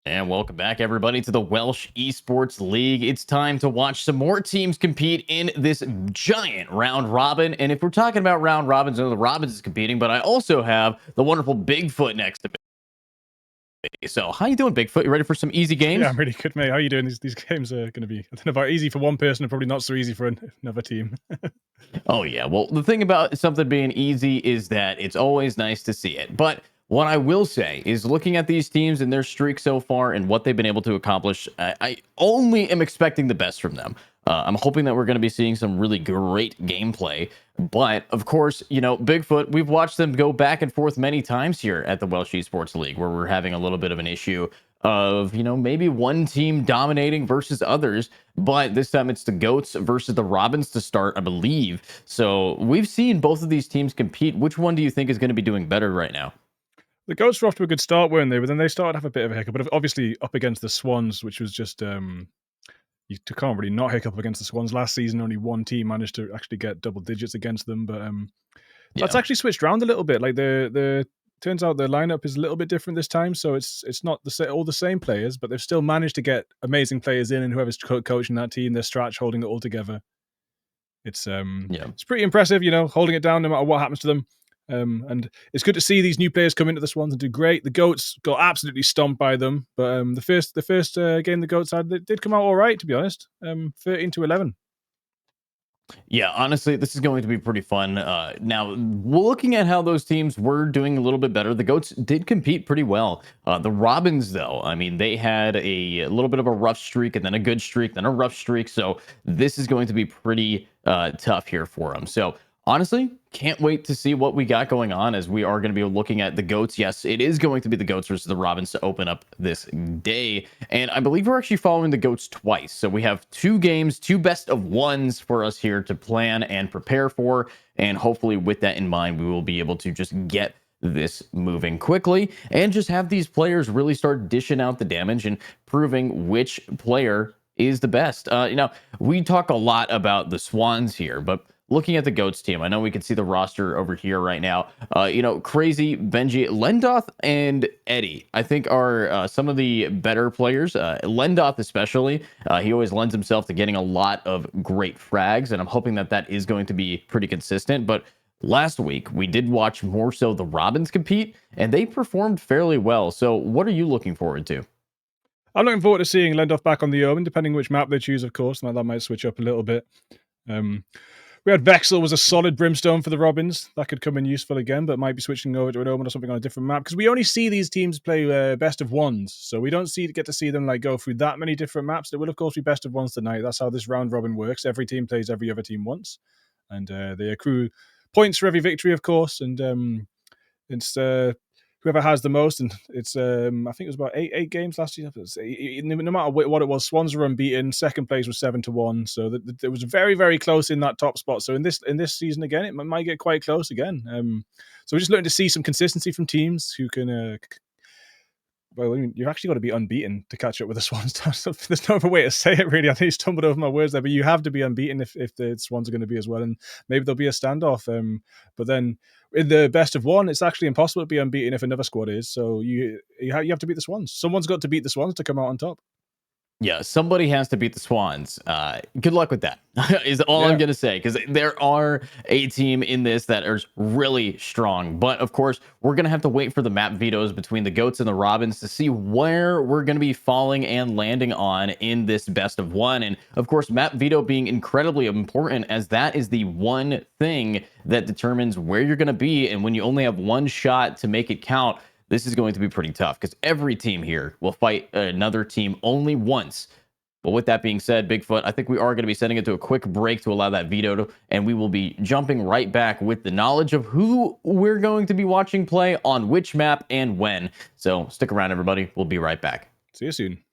And welcome back, everybody, to the Welsh Esports League. It's time to watch some more teams compete in this giant round robin. And if we're talking about round robins, I know the Robins is competing, but I also have the wonderful Bigfoot next to me. So, how you doing, Bigfoot? You ready for some easy games? Yeah, I'm really good, mate. How are you doing? These games are going to be, I don't know about easy for one person and probably not so easy for another team. Oh, yeah. Well, the thing about something being easy is that it's always nice to see it. But what I will say is looking at these teams and their streak so far and what they've been able to accomplish, I only am expecting the best from them. I'm hoping that we're going to be seeing some really great gameplay. But of course, Bigfoot, we've watched them go back and forth many times here at the Welsh Esports League where we're having a little bit of an issue of, maybe one team dominating versus others. But this time it's the Goats versus the Robins to start, I believe. So we've seen both of these teams compete. Which one do you think is going to be doing better right now? The Goats were off to a good start, weren't they? But then they started to have a bit of a hiccup. But obviously up against the Swans, which was just, you can't really not hiccup against the Swans. Last season, only one team managed to actually get double digits against them. But that's Yeah. actually switched around a little bit. Like the turns out the lineup is a little bit different this time. So it's not all the same players, but they've still managed to get amazing players in, and whoever's coaching that team, they're Stratch holding it all together. It's Yeah. it's pretty impressive, holding it down no matter what happens to them. And it's good to see these new players come into the Swans and do great. The Goats got absolutely stomped by them, but the first game the Goats had, they did come out all right, to be honest. 13-11. Yeah, honestly, this is going to be pretty fun. Now, looking at how those teams were doing a little bit better, the Goats did compete pretty well. The Robins, though, I mean, they had a little bit of a rough streak and then a good streak, then a rough streak. So this is going to be pretty tough here for them. So honestly, can't wait to see what we got going on as we are going to be looking at the Goats. Yes, it is going to be the Goats versus the Robins to open up this day. And I believe we're actually following the Goats twice. So we have two games, two best of ones for us here to plan and prepare for. And hopefully with that in mind, we will be able to just get this moving quickly and just have these players really start dishing out the damage and proving which player is the best. We talk a lot about the Swans here, but looking at the Goats team, I know we can see the roster over here right now. Crazy, Benji, Lendoth, and Eddie, I think are some of the better players. Lendoth especially, he always lends himself to getting a lot of great frags, and I'm hoping that that is going to be pretty consistent. But last week, we did watch more so the Robins compete, and they performed fairly well. So what are you looking forward to? I'm looking forward to seeing Lendoff back on the Omen, depending which map they choose, of course. That might switch up a little bit. We had Vexel was a solid Brimstone for the Robins. That could come in useful again, but might be switching over to an Omen or something on a different map, because we only see these teams play best of ones, so we don't get to see them go through that many different maps. There will, of course, be best of ones tonight. That's how this round robin works. Every team plays every other team once, and they accrue points for every victory, of course, and it's whoever has the most, and it's I think it was about eight games last year. No matter what it was, Swans were unbeaten. Second place was 7-1, so it was very, very close in that top spot. So in this season again, it might get quite close again. So we're just looking to see some consistency from teams who can. Well, you've actually got to be unbeaten to catch up with the Swans. There's no other way to say it, really. I think you stumbled over my words there, but you have to be unbeaten if the Swans are going to be as well, and maybe there'll be a standoff. But then in the best of one, it's actually impossible to be unbeaten if another squad is. So you have to beat the Swans. Someone's got to beat the Swans to come out on top. Yeah, somebody has to beat the Swans. Good luck with that, is all I'm Yeah. going to say, because there are a team in this that is really strong. But of course, we're going to have to wait for the map vetoes between the Goats and the Robins to see where we're going to be falling and landing on in this best of one. And of course, map veto being incredibly important, as that is the one thing that determines where you're going to be. And when you only have one shot to make it count, this is going to be pretty tough because every team here will fight another team only once. But with that being said, Bigfoot, I think we are going to be sending it to a quick break to allow that veto, and we will be jumping right back with the knowledge of who we're going to be watching play on which map and when. So stick around, everybody. We'll be right back. See you soon.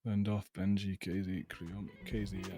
Lendoff, Benji, KZ, Creon, KZ, yeah.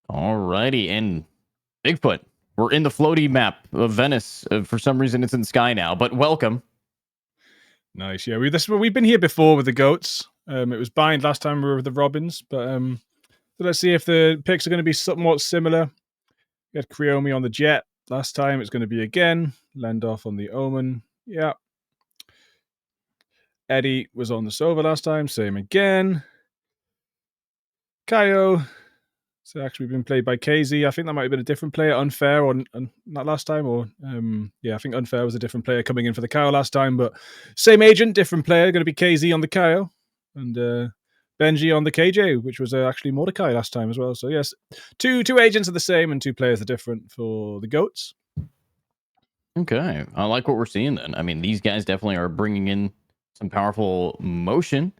Alrighty, and Bigfoot. We're in the floaty map of Venice. For some reason, it's in the sky now, but welcome. Nice. Yeah, we've been here before with the goats. It was bind last time we were with the robins, but so let's see if the picks are going to be somewhat similar. We had Creomi on the Jet last time. It's going to be again. Lendoff on the Omen. Yeah. Eddie was on the Sova last time. Same again. Kaio. It's actually been played by KZ. I think that might have been a different player, Unfair, or not last time. Or yeah, I think Unfair was a different player coming in for the Kaio last time. But same agent, different player. Going to be KZ on the Kaio. And Benji on the KJ, which was actually Mordecai last time as well. So yes, two agents are the same and two players are different for the GOATs. Okay, I like what we're seeing then. I mean, these guys definitely are bringing in some powerful motion,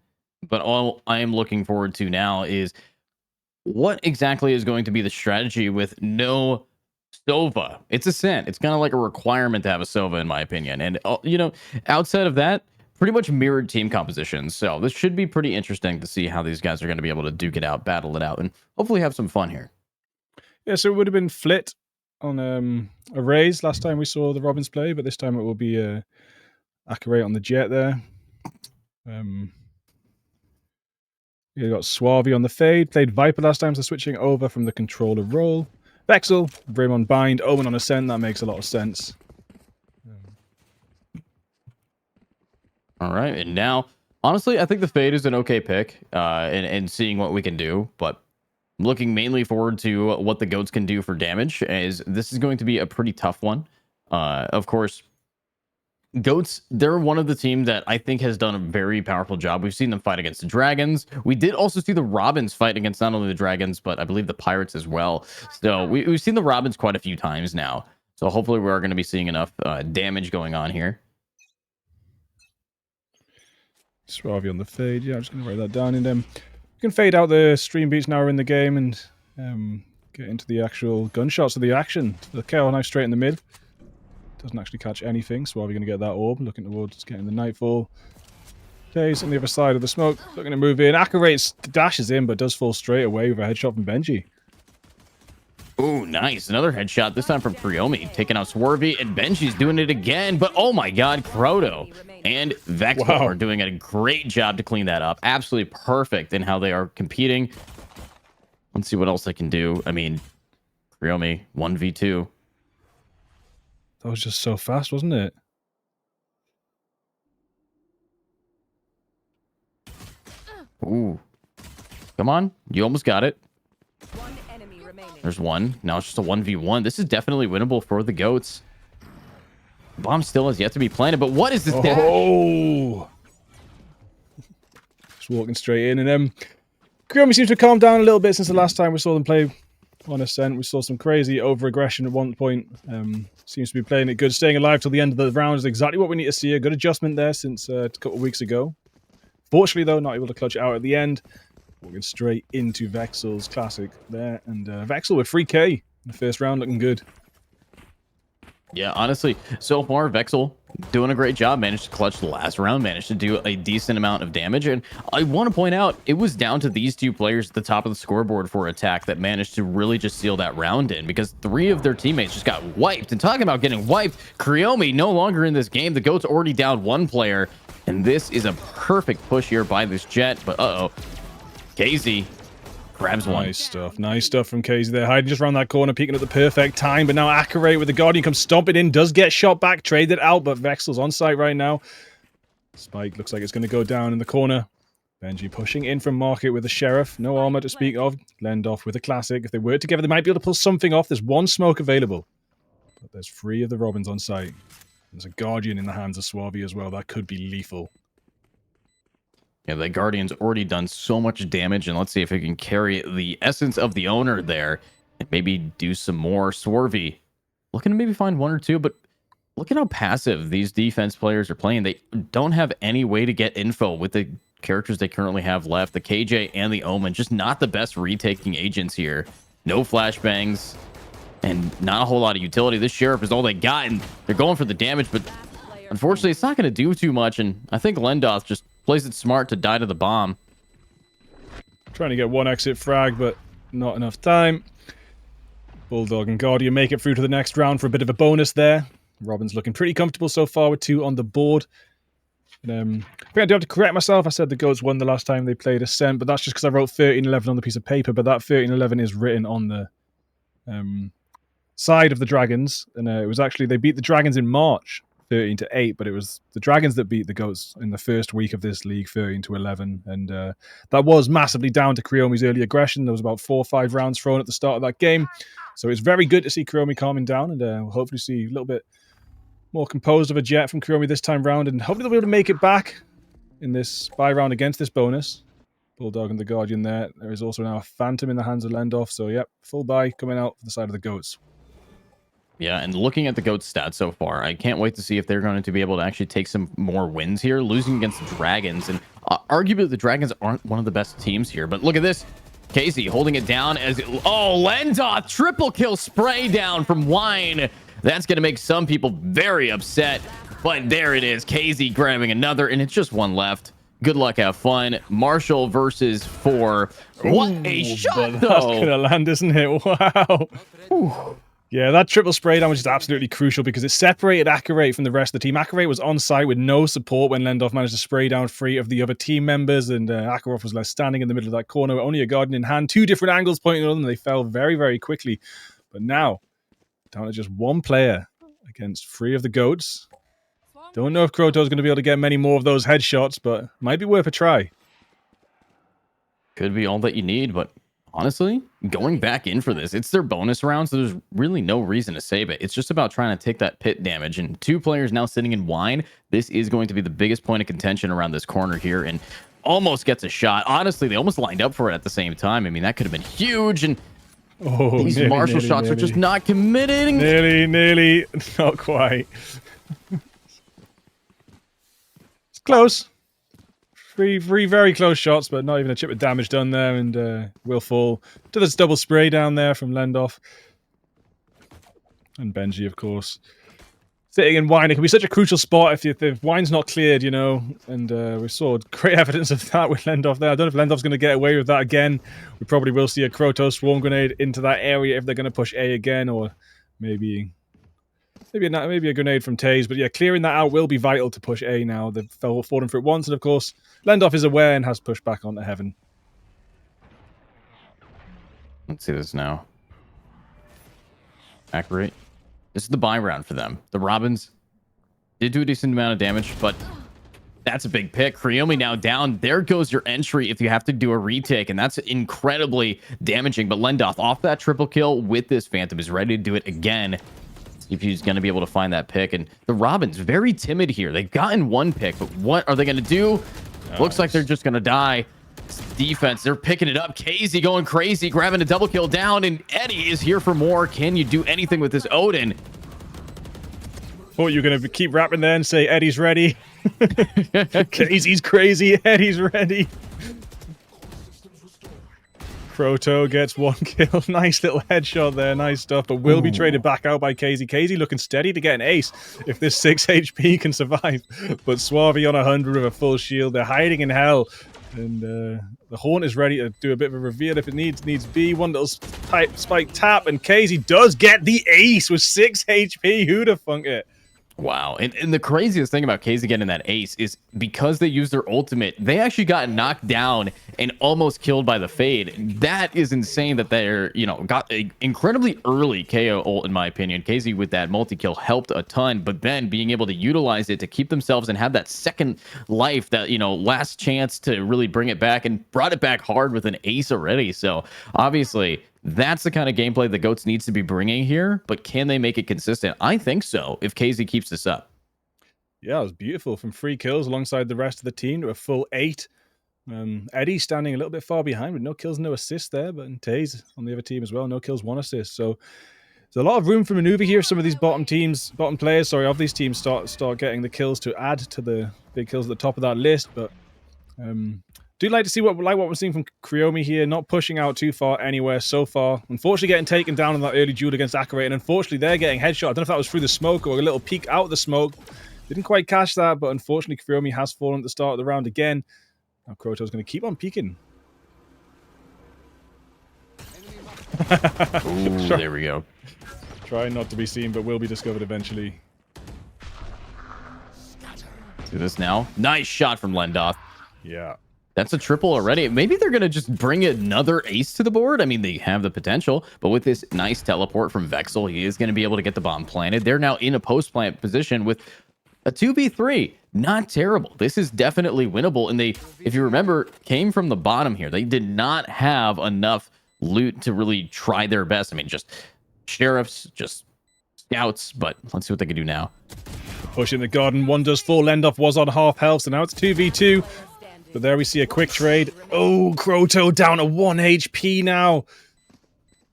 but all I am looking forward to now is what exactly is going to be the strategy with no Sova. It's Ascent. It's kind of like a requirement to have a Sova, in my opinion. And, outside of that, pretty much mirrored team compositions. So this should be pretty interesting to see how these guys are going to be able to duke it out, battle it out, and hopefully have some fun here. Yeah, so it would have been Flit on Arrays last time we saw the Robins play, but this time it will be Akare on the Jet there. You got Suavi on the Fade, played Viper last time, so switching over from the controller role. Vexel, Brim on Bind, Omen on Ascent, that makes a lot of sense. All right, and now, honestly, I think the Fade is an okay pick, and seeing what we can do, but I'm looking mainly forward to what the goats can do for damage, as this is going to be a pretty tough one. Of course, goats, they're one of the teams that I think has done a very powerful job. We've seen them fight against the dragons. We did also see the Robins fight against not only the dragons, but I believe the pirates as well. So we've seen the Robins quite a few times now. So hopefully we are going to be seeing enough damage going on here. Suavi on the Fade, yeah, I'm just going to write that down. And we can fade out the stream beats now we're in the game and get into the actual gunshots of the action. The KO knife straight in the mid. Doesn't actually catch anything, so are we going to get that orb? Looking towards getting the Nightfall. Days on the other side of the smoke. Looking to move in. Akare dashes in, but does fall straight away with a headshot from Benji. Oh, nice. Another headshot, this time from Priomi. Taking out Swervy, and Benji's doing it again. But oh my god, Croto and Vexel are doing a great job to clean that up. Absolutely perfect in how they are competing. Let's see what else they can do. I mean, Priomi, 1v2. That was just so fast, wasn't it? Ooh. Come on. You almost got it. One enemy remaining. There's one. Now it's just a 1v1. This is definitely winnable for the goats. Bomb still has yet to be planted, but what is this dash? Oh! Just walking straight in. And Kurumi seems to have calmed down a little bit since the last time we saw them play on Ascent. We saw some crazy over-aggression at one point. Seems to be playing it good. Staying alive till the end of the round is exactly what we need to see. A good adjustment there since a couple of weeks ago. Fortunately, though, not able to clutch it out at the end. Walking straight into Vexel's classic there. And Vexel with 3k in the first round, looking good. Yeah, honestly, so far, Vexel doing a great job. Managed to clutch the last round, managed to do a decent amount of damage. And I want to point out, it was down to these two players at the top of the scoreboard for attack that managed to really just seal that round in, because 3 of their teammates just got wiped. And talking about getting wiped, Creomi no longer in this game. The GOAT's already down 1 player. And this is a perfect push here by this Jet. But uh-oh, KZ grabs one. Nice stuff. Nice stuff from KZ there. Hiding just around that corner, peeking at the perfect time. But now Akare with the Guardian comes stomping in. Does get shot back. Traded out, but Vexel's on site right now. Spike looks like it's going to go down in the corner. Benji pushing in from Market with the Sheriff. No armor to speak of. Lendoff with a classic. If they work together, they might be able to pull something off. There's 1 smoke available. But there's 3 of the Robins on site. There's a Guardian in the hands of Suavi as well. That could be lethal. Yeah, the Guardian's already done so much damage, and let's see if it can carry the essence of the owner there and maybe do some more. Swervy looking to maybe find 1 or 2, but look at how passive these defense players are playing. They don't have any way to get info with the characters they currently have left. The KJ and the Omen, just not the best retaking agents here. No flashbangs and not a whole lot of utility. This Sheriff is all they got, and they're going for the damage, but unfortunately, it's not going to do too much, and I think Lendoff just plays it smart to die to the bomb. Trying to get 1 exit frag, but not enough time. Bulldog and Guardian make it through to the next round for a bit of a bonus there. Robin's looking pretty comfortable so far with 2 on the board. I think I do have to correct myself. I said the GOATs won the last time they played Ascent, but that's just because I wrote 13-11 on the piece of paper, but that 13-11 is written on the side of the Dragons, and it was actually they beat the Dragons in March 13-8, but it was the Dragons that beat the Goats in the first week of this league 13-11, and that was massively down to Creomi's early aggression. There was about 4 or 5 rounds thrown at the start of that game, so it's very good to see Creomi calming down, and we'll hopefully see a little bit more composed of a Jet from Creomi this time round, and hopefully they'll be able to make it back in this bye round against this bonus. Bulldog and the Guardian there. There is also now a Phantom in the hands of Lendoff, so yep, full buy coming out for the side of the Goats. Yeah, and looking at the Goats stats so far, I can't wait to see if they're going to be able to actually take some more wins here, losing against the Dragons. And arguably, the Dragons aren't one of the best teams here. But look at this. Casey holding it down as... Oh, Lendoff, triple kill spray down from Wine. That's going to make some people very upset. But there it is. Casey grabbing another, and it's just one left. Good luck, have fun. Marshall versus 4. What a shot, though. That's going to land, isn't it? Wow. Ooh. Yeah, that triple spray down was just absolutely crucial because it separated Accurate from the rest of the team. Accurate was on site with no support when Lendoff managed to spray down 3 of the other team members, and Accurate was left standing in the middle of that corner with only a Guardian in hand, 2 different angles pointing at them, and they fell very, very quickly. But now, down to just 1 player against 3 of the Goats. Don't know if Kroto's going to be able to get many more of those headshots, but might be worth a try. Could be all that you need, but... honestly, going back in for this, it's their bonus round, so there's really no reason to save it. It's just about trying to take that pit damage, and 2 players now sitting in Wine. This is going to be the biggest point of contention around this corner here, and almost gets a shot. Honestly, they almost lined up for it at the same time. I mean, that could have been huge, and these Marshall shots are just not committing. Nearly, not quite. It's close. 3 very close shots, but not even a chip of damage done there, and will fall to this double spray down there from Lendoff. And Benji, of course. Sitting in Wine, it can be such a crucial spot if Wine's not cleared, you know, and we saw great evidence of that with Lendoff there. I don't know if Lendoff's going to get away with that again. We probably will see a Krotos swarm grenade into that area if they're going to push A again, or maybe a grenade from Taze. But yeah, clearing that out will be vital to push A now. They've fallen for it once, and of course, Lendoff is aware and has pushed back onto Heaven. Let's see this now. Accurate. This is the buy round for them. The Robins did do a decent amount of damage, but that's a big pick. Creomi now down. There goes your entry if you have to do a retake, and that's incredibly damaging. But Lendoff off that triple kill with this Phantom is ready to do it again. If he's going to be able to find that pick. And the Robins, very timid here. They've gotten 1 pick, but what are they going to do? Nice. Looks like they're just going to die. Defense, they're picking it up. Casey going crazy, grabbing a double kill down, and Eddie is here for more. Can you do anything with this Odin? Thought you were going to keep rapping there and say Eddie's ready. Casey's crazy, Eddie's ready. Kroto gets 1 kill. Nice little headshot there. Nice stuff. But will be traded back out by Casey. Casey looking steady to get an ace if this 6 HP can survive. But Suave on 100 with a full shield. They're hiding in hell. And the Horn is ready to do a bit of a reveal if it needs be. 1 little spike tap. And Casey does get the ace with 6 HP. Who'd have thunk it? Wow. And the craziest thing about Casey getting that ace is because they used their ultimate, they actually got knocked down and almost killed by the Fade. That is insane that they're, got an incredibly early KO ult, in my opinion. Casey with that multi-kill helped a ton, but then being able to utilize it to keep themselves and have that second life, that, last chance to really bring it back, and brought it back hard with an ace already. So obviously, that's the kind of gameplay the Goats needs to be bringing here, but can they make it consistent? I think so, if Casey keeps this up. Yeah, it was beautiful. From 3 kills alongside the rest of the team to a full 8. Eddie standing a little bit far behind with no kills, no assists there, but Taze on the other team as well, no kills, 1 assist. So there's a lot of room for maneuver here. Some of these bottom players, of these teams start getting the kills to add to the big kills at the top of that list, but do like to see what we're seeing from Creomi here, not pushing out too far anywhere so far. Unfortunately, getting taken down in that early duel against Accurate, and unfortunately, they're getting headshot. I don't know if that was through the smoke or a little peek out of the smoke. Didn't quite catch that, but unfortunately, Creomi has fallen at the start of the round again. Now Kroto's going to keep on peeking. Ooh, there we go. Trying not to be seen, but will be discovered eventually. Do this now. Nice shot from Lendoff. Yeah. That's a triple already. Maybe they're going to just bring another ace to the board. I mean, they have the potential, but with this nice teleport from Vexel, he is going to be able to get the bomb planted. They're now in a post-plant position with a 2v3. Not terrible. This is definitely winnable. And they, if you remember, came from the bottom here. They did not have enough loot to really try their best. I mean, just sheriffs, just scouts, but let's see what they can do now. Pushing the garden. One does fall. Lendoff was on half health, so now it's 2v2. But there we see a quick trade. Oh, Croto down to 1 HP now.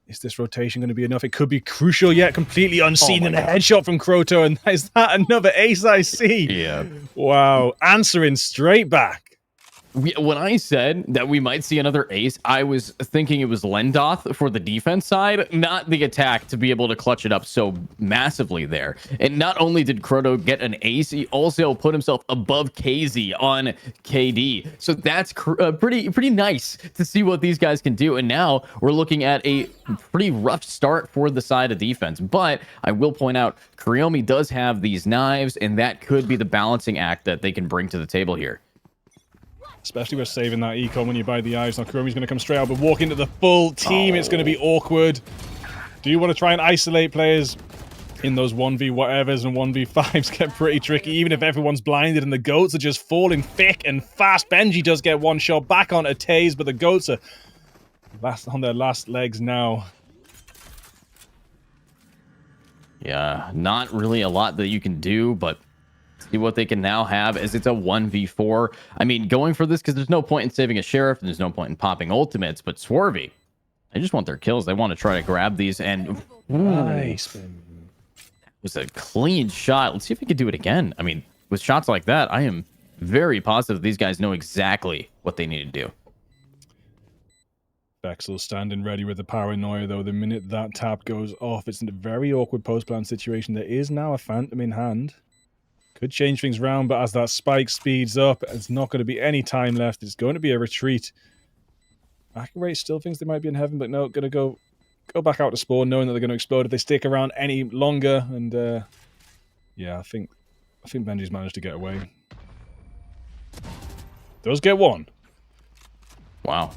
Is this rotation going to be enough? It could be crucial yet. Completely unseen and a headshot from Croto. And is that another ace I see? Yeah. Wow. Answering straight back. When I said that we might see another ace, I was thinking it was Lendoth for the defense side, not the attack, to be able to clutch it up so massively there. And not only did Croto get an ace, he also put himself above KZ on KD. So that's pretty nice to see what these guys can do. And now we're looking at a pretty rough start for the side of defense. But I will point out, Kuryomi does have these knives, and that could be the balancing act that they can bring to the table here. Especially with saving that econ when you buy the eyes. Now Kuromi's going to come straight out, but walk into the full team. It's going to be awkward. Do you want to try and isolate players in those 1v whatevers, and 1v5s get pretty tricky, even if everyone's blinded and the goats are just falling thick and fast. Benji does get one shot back on a Taze, but the goats are on their last legs now. Yeah, not really a lot that you can do, but see what they can now have as it's a 1v4. I mean, going for this because there's no point in saving a sheriff and there's no point in popping ultimates, but Swervy, they just want their kills. They want to try to grab these, and Nice. that was a clean shot. Let's see if we can do it again. I mean, with shots like that, I am very positive these guys know exactly what they need to do. Vexel standing ready with the paranoia, though. The minute that tap goes off, it's in a very awkward post-plan situation. There is now a Phantom in hand. Could change things around, but as that spike speeds up, it's not going to be any time left. It's going to be a retreat. Accurate still thinks they might be in heaven, but no, going to go back out to spawn, knowing that they're going to explode if they stick around any longer. And yeah, I think Benji's managed to get away. Does get one. Wow.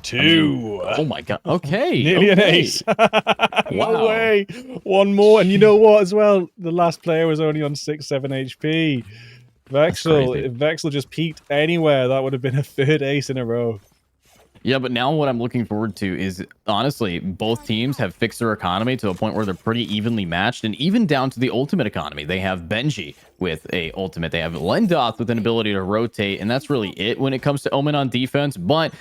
Two. Oh my god. Okay. Nearly an okay. ace. Wow. No way. One more. And you know what as well? The last player was only on 6-7 HP. Vexel. If Vexel just peaked anywhere, that would have been a third ace in a row. Yeah, but now what I'm looking forward to is, honestly, both teams have fixed their economy to a point where they're pretty evenly matched, and even down to the ultimate economy. They have Benji with a ultimate. They have Lendoth with an ability to rotate, and that's really it when it comes to Omen on defense. But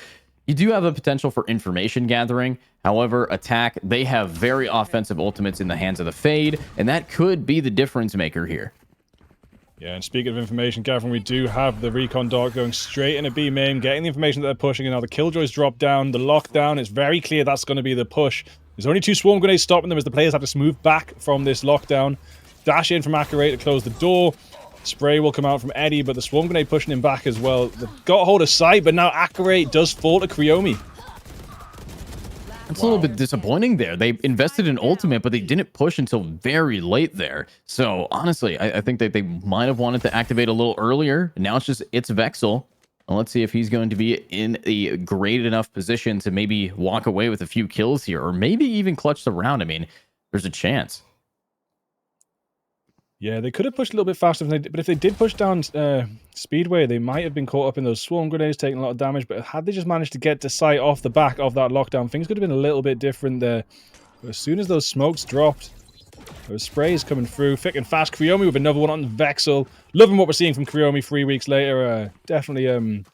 you do have a potential for information gathering. However, attack, they have very offensive ultimates in the hands of the Fade, and that could be the difference maker here. Yeah, and speaking of information gathering, we do have the Recon Dart going straight into B main, getting the information that they're pushing, and now the Killjoys drop down, the lockdown, it's very clear that's going to be the push. There's only 2 swarm grenades stopping them as the players have to move back from this lockdown. Dash in from Accurate to close the door. Spray will come out from Eddie, but the swarm grenade pushing him back as well. They've got a hold of sight, but now Accurate does fall to Kuryomi. It's a little bit disappointing there. They invested in ultimate, but they didn't push until very late there. So honestly, I think that they might have wanted to activate a little earlier. Now it's Vexel. Well, let's see if he's going to be in a great enough position to maybe walk away with a few kills here, or maybe even clutch the round. I mean, there's a chance. Yeah, they could have pushed a little bit faster, but if they did push down Speedway, they might have been caught up in those swarm grenades, taking a lot of damage. But had they just managed to get to sight off the back of that lockdown, things could have been a little bit different there. But as soon as those smokes dropped, those sprays coming through, thick and fast. Kuryomi with another one on Vexel. Loving what we're seeing from Kuryomi 3 weeks later. Definitely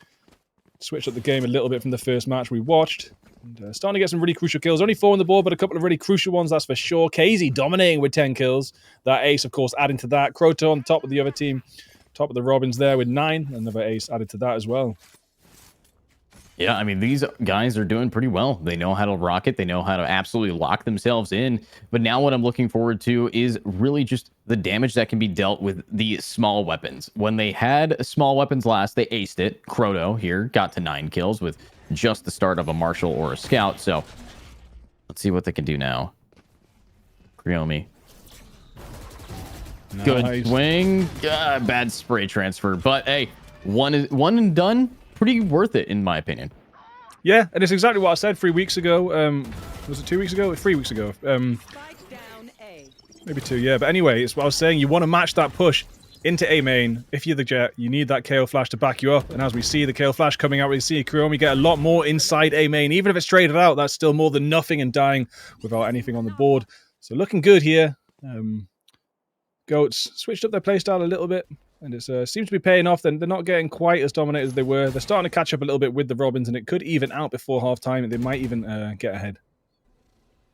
switched up the game a little bit from the first match we watched. And, starting to get some really crucial kills. Only 4 on the board, but a couple of really crucial ones, that's for sure. KZ dominating with 10 kills. That ace, of course, adding to that. Croto on top of the other team. Top of the Robins there with 9. Another ace added to that as well. Yeah, I mean, these guys are doing pretty well. They know how to rocket. They know how to absolutely lock themselves in. But now what I'm looking forward to is really just the damage that can be dealt with the small weapons. When they had small weapons last, they aced it. Croto here got to 9 kills with just the start of a Marshal or a Scout. So let's see what they can do now. Kuryomi. Nice. Good swing. Bad spray transfer. But hey, one and done. pretty worth it, in my opinion. Yeah, and it's exactly what I said 3 weeks ago. Was it 2 weeks ago? 3 weeks ago. Spike down A. Maybe 2, yeah. But anyway, it's what I was saying. You want to match that push into A main. If you're the Jet, you need that KO flash to back you up. And as we see the KO flash coming out, we see Kuromi get a lot more inside A main. Even if it's traded out, that's still more than nothing and dying without anything on the board. So looking good here. Goats switched up their playstyle a little bit. And it seems to be paying off. They're not getting quite as dominated as they were. They're starting to catch up a little bit with the Robins, and it could even out before halftime, and they might even get ahead.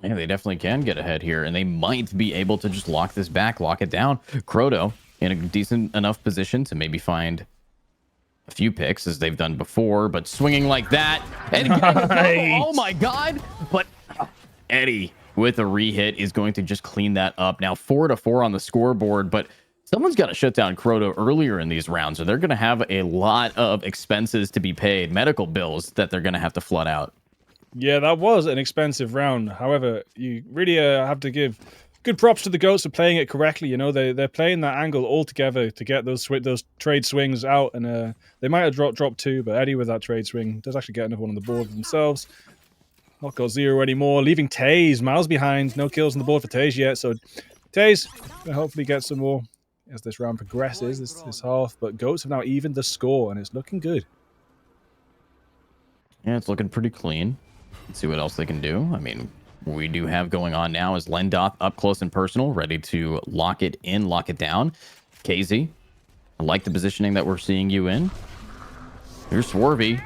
Yeah, they definitely can get ahead here, and they might be able to just lock this back, lock it down. Croto in a decent enough position to maybe find a few picks, as they've done before, but swinging like that. And Nice. oh my God. But Eddie with a re-hit is going to just clean that up. Now 4-4 on the scoreboard, but someone's got to shut down Croto earlier in these rounds, so they're going to have a lot of expenses to be paid, medical bills that they're going to have to flood out. Yeah, that was an expensive round. However, you really have to give good props to the Goats for playing it correctly. You know, they're playing that angle all together to get those trade swings out, and they might have dropped 2, but Eddie with that trade swing does actually get another one on the board themselves. Not got 0 anymore, leaving Taze miles behind. No kills on the board for Taze yet, so Taze will hopefully get some more as this round progresses, this half. But Goats have now evened the score, and it's looking good. Yeah, it's looking pretty clean. Let's see what else they can do. I mean, what we do have going on now is Lendoth up close and personal, ready to lock it in, lock it down. KZ, I like the positioning that we're seeing you in. Here's Swarvy.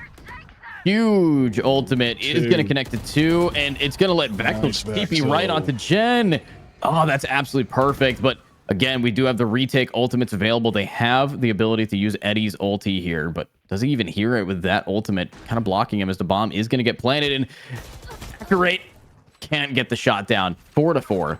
Huge ultimate. It is going to connect to 2, and it's going to let Vexel TP right onto Jen. Oh, that's absolutely perfect. But again, we do have the retake ultimates available. They have the ability to use Eddie's ulti here, but does he even hear it with that ultimate kind of blocking him as the bomb is going to get planted? And accurate can't get the shot down. 4-4.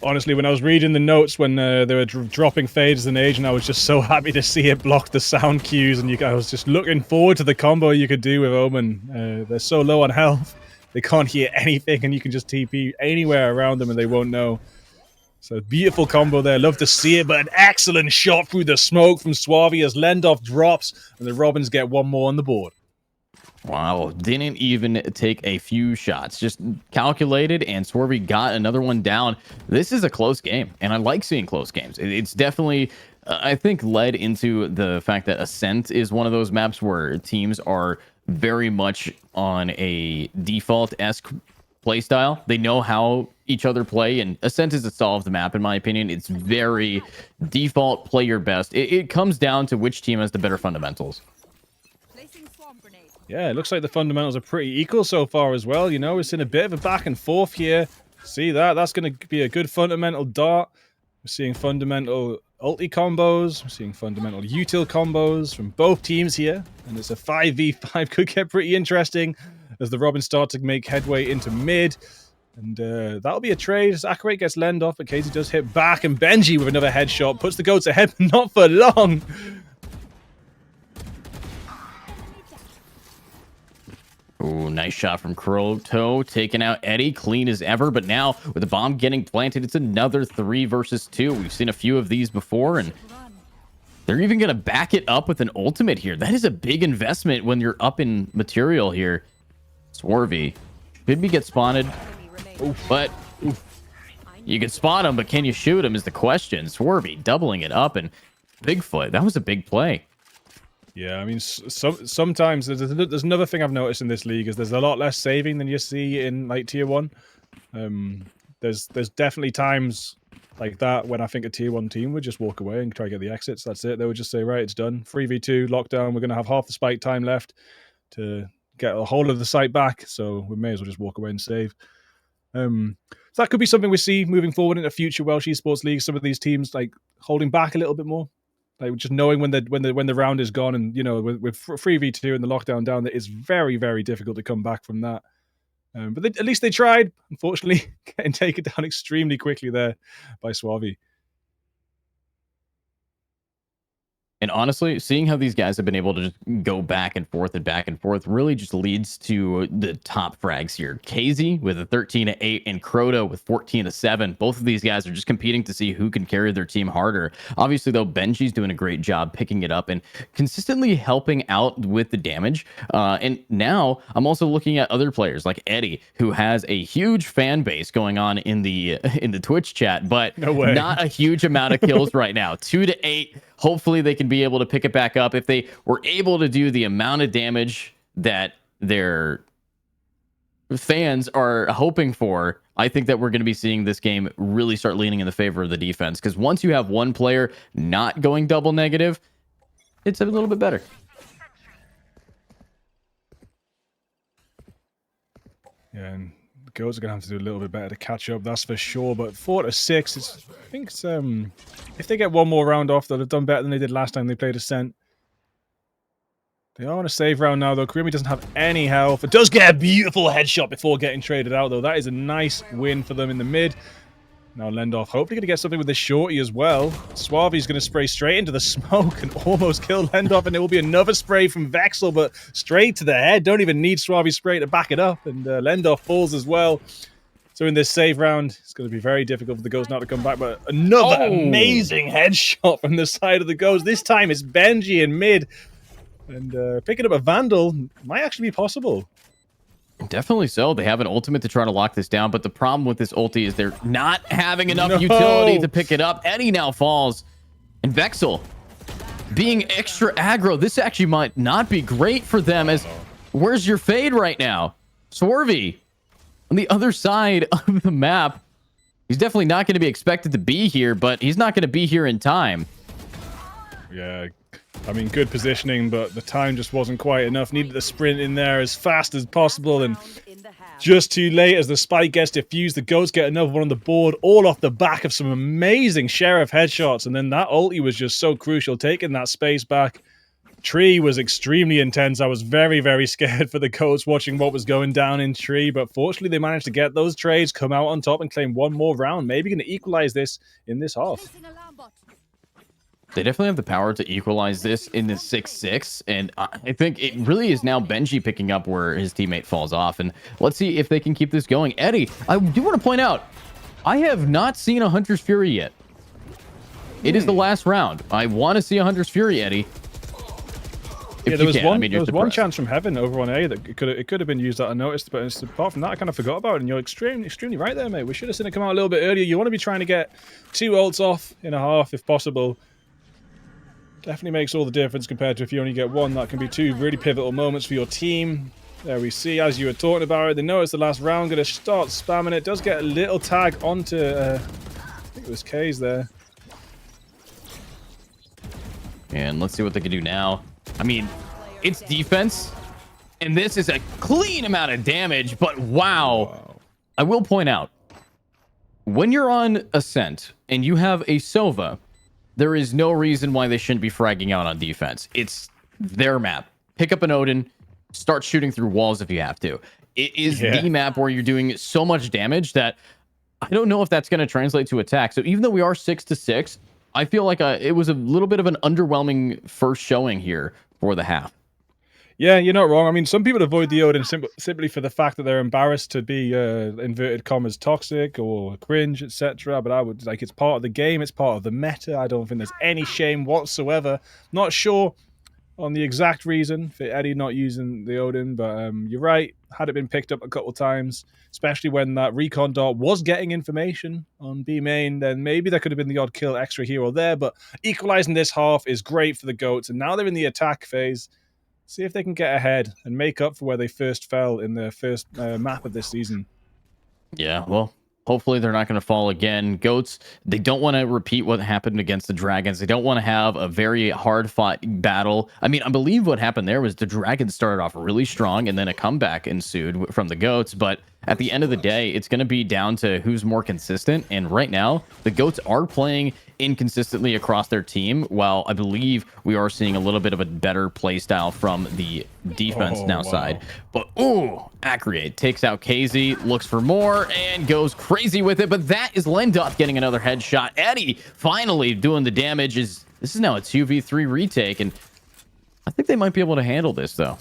Honestly, when I was reading the notes when they were dropping fades and age, and I was just so happy to see it block the sound cues, and I was just looking forward to the combo you could do with Omen. They're so low on health, they can't hear anything, and you can just TP anywhere around them and they won't know. So beautiful combo there. Love to see it, but an excellent shot through the smoke from Suavi as Lendoff drops, and the Robins get one more on the board. Wow, didn't even take a few shots, just calculated, and Swervy got another one down. This is a close game, and I like seeing close games. It's definitely, I think, led into the fact that Ascent is one of those maps where teams are very much on a default-esque playstyle. They know how each other play, and Ascent is a solved map, in my opinion. It's very default, play your best. It comes down to which team has the better fundamentals. Yeah, it looks like the fundamentals are pretty equal so far as well. You know, it's in a bit of a back and forth here. See that? That's going to be a good fundamental dart. We're seeing fundamental ulti combos. We're seeing fundamental util combos from both teams here. And it's a 5v5. Could get pretty interesting as the Robins start to make headway into mid. And that'll be a trade as Accurate gets lend off, but Casey does hit back. And Benji with another headshot puts the Goats ahead, but not for long. Oh, nice shot from Croto, taking out Eddie, clean as ever. But now, with the bomb getting planted, it's another 3 versus 2. We've seen a few of these before, and they're even going to back it up with an ultimate here. That is a big investment when you're up in material here. Swarvy. Should we get spotted? But you can spot him, but can you shoot him is the question. Swarvy doubling it up, and Bigfoot. That was a big play. Yeah, I mean, sometimes there's another thing I've noticed in this league is there's a lot less saving than you see in like tier 1. There's definitely times like that when I think a tier 1 team would just walk away and try to get the exits. That's it. They would just say, right, it's done. 3v2 lockdown. We're going to have half the spike time left to get a hold of the site back, so we may as well just walk away and save. So that could be something we see moving forward in a future Welsh Esports league. Some of these teams like holding back a little bit more. Like just knowing when the round is gone, and you know with 3v2 and the lockdown down, that is very, very difficult to come back from that. But at least they tried. Unfortunately, getting taken down extremely quickly there by Suavi. And honestly, seeing how these guys have been able to just go back and forth really just leads to the top frags here. KZ with a 13-8 and Crota with 14-7. Both of these guys are just competing to see who can carry their team harder. Obviously, though, Benji's doing a great job picking it up and consistently helping out with the damage. And now I'm also looking at other players like Eddie, who has a huge fan base going on in the Twitch chat, but not a huge amount of kills right now. 2-8. Hopefully they can be able to pick it back up. If they were able to do the amount of damage that their fans are hoping for, I think that we're going to be seeing this game really start leaning in the favor of the defense. Because once you have one player not going double negative, it's a little bit better. Yeah, and the girls are going to have to do a little bit better to catch up, that's for sure. But 4-6, I think it's, if they get one more round off, they'll have done better than they did last time they played Ascent. They are on a save round now, though. Karimi doesn't have any health. It does get a beautiful headshot before getting traded out, though. That is a nice win for them in the mid. Now Lendorf hopefully going to get something with this shorty as well. Suavi's going to spray straight into the smoke and almost kill Lendorf, and there will be another spray from Vexel, but straight to the head. Don't even need Suavi's spray to back it up, and Lendorf falls as well. So in this save round, it's going to be very difficult for the Ghost now to come back, but another amazing headshot from the side of the Ghost. This time it's Benji in mid, and picking up a Vandal might actually be possible. Definitely so. They have an ultimate to try to lock this down, but the problem with this ulti is they're not having enough utility to pick it up. Eddie now falls, and Vexel being extra aggro. This actually might not be great for them, as where's your fade right now? Swervy on the other side of the map. He's definitely not going to be expected to be here, but he's not going to be here in time. Yeah, I mean, good positioning, but the time just wasn't quite enough. Needed the sprint in there as fast as possible, and just too late as the spike gets diffused. The Goats get another one on the board, all off the back of some amazing Sheriff headshots, and then that ulti was just so crucial, taking that space back. Tree was extremely intense. I was very, very scared for the Goats watching what was going down in Tree, but fortunately they managed to get those trades, come out on top, and claim one more round. Maybe going to equalize this in this half. They definitely have the power to equalize this in the 6-6, and I think it really is now Benji picking up where his teammate falls off, and let's see if they can keep this going. Eddie, I do want to point out, I have not seen a Hunter's Fury yet. It is the last round. I want to see a Hunter's Fury, Eddie. Yeah, there was one chance from Heaven over on A that it could have been used that I noticed, but apart from that, I kind of forgot about it, and you're extremely right there, mate. We should have seen it come out a little bit earlier. You want to be trying to get 2 ults off in a half if possible. Definitely makes all the difference compared to if you only get one. That can be 2 really pivotal moments for your team. There we see, as you were talking about it, they know it's the last round, going to start spamming it. Does get a little tag onto, I think it was K's there. And let's see what they can do now. I mean, it's defense, and this is a clean amount of damage, but wow. I will point out, when you're on Ascent and you have a Sova, there is no reason why they shouldn't be fragging out on defense. It's their map. Pick up an Odin, start shooting through walls if you have to. It is the map where you're doing so much damage that I don't know if that's going to translate to attack. So even though we are 6-6, I feel like it was a little bit of an underwhelming first showing here for the half. Yeah, you're not wrong. I mean, some people avoid the Odin simply for the fact that they're embarrassed to be inverted commas toxic or cringe, etc. But I would like, it's part of the game, it's part of the meta. I don't think there's any shame whatsoever. Not sure on the exact reason for Eddie not using the Odin, but you're right. Had it been picked up a couple times, especially when that recon dot was getting information on B main, then maybe there could have been the odd kill extra here or there. But equalizing this half is great for the Goats, and now they're in the attack phase. See if they can get ahead and make up for where they first fell in their first map of this season. Yeah, well, hopefully they're not going to fall again. Goats, they don't want to repeat what happened against the Dragons. They don't want to have a very hard-fought battle. I mean, I believe what happened there was the Dragons started off really strong, and then a comeback ensued from the Goats. But at the end of the day, it's going to be down to who's more consistent. And right now, the Goats are playing inconsistently across their team, while I believe we are seeing a little bit of a better play style from the defense side. But Acreate takes out KZ, looks for more, and goes crazy with it. But that is Lendorf getting another headshot. Eddie finally doing the damage as This is now a 2v3 retake, and I think they might be able to handle this, though.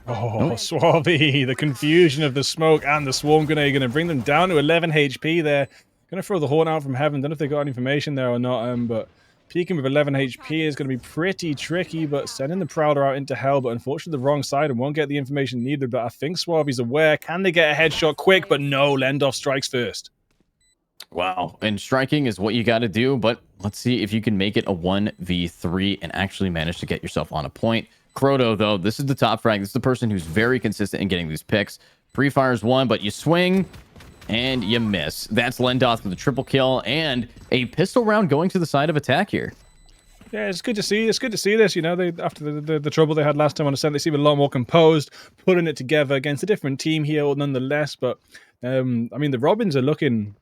Oh, Suave, the confusion of the smoke and the swarm grenade going to bring them down to 11 HP there. Going to throw the horn out from heaven. Don't know if they got any information there or not, but peeking with 11 HP is going to be pretty tricky, but sending the Prowler out into hell, but unfortunately the wrong side and won't get the information needed, but I think Suave's aware. Can they get a headshot quick? But no, Lendorf strikes first. Wow. And striking is what you got to do, but let's see if you can make it a 1v3 and actually manage to get yourself on a point. Croto, though, this is the top frag. This is the person who's very consistent in getting these picks. Pre-fires one, but you swing and you miss. That's Lendoth with a triple kill and a pistol round going to the side of attack here. Yeah, it's good to see. It's good to see this. You know, after the trouble they had last time on Ascent, they seem a lot more composed, putting it together against a different team here, nonetheless. But I mean, the Robins are looking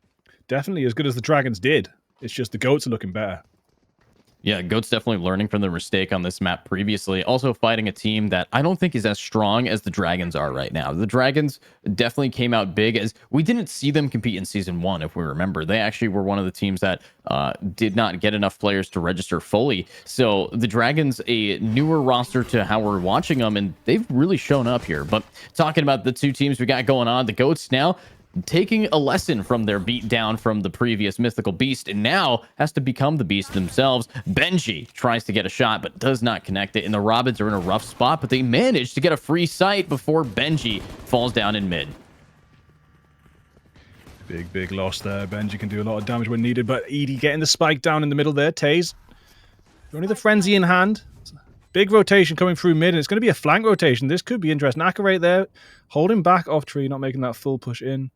definitely as good as the Dragons did. It's just the Goats are looking better. Yeah, Goat's definitely learning from their mistake on this map previously. Also fighting a team that I don't think is as strong as the Dragons are right now. The Dragons definitely came out big, as we didn't see them compete in Season 1, if we remember. They actually were one of the teams that did not get enough players to register fully. So the Dragons, a newer roster to how we're watching them, and they've really shown up here. But talking about the two teams we got going on, the Goats now taking a lesson from their beat down from the previous mythical beast, and now has to become the beast themselves. Benji tries to get a shot but does not connect it, and the Robins are in a rough spot, but they manage to get a free sight before Benji falls down in mid. Big loss there. Benji can do a lot of damage when needed, but Edie getting the spike down in the middle there. Taze, only the frenzy in hand. Big rotation coming through mid, and it's going to be a flank rotation. This could be interesting. Aka right there, holding back off tree, not making that full push in.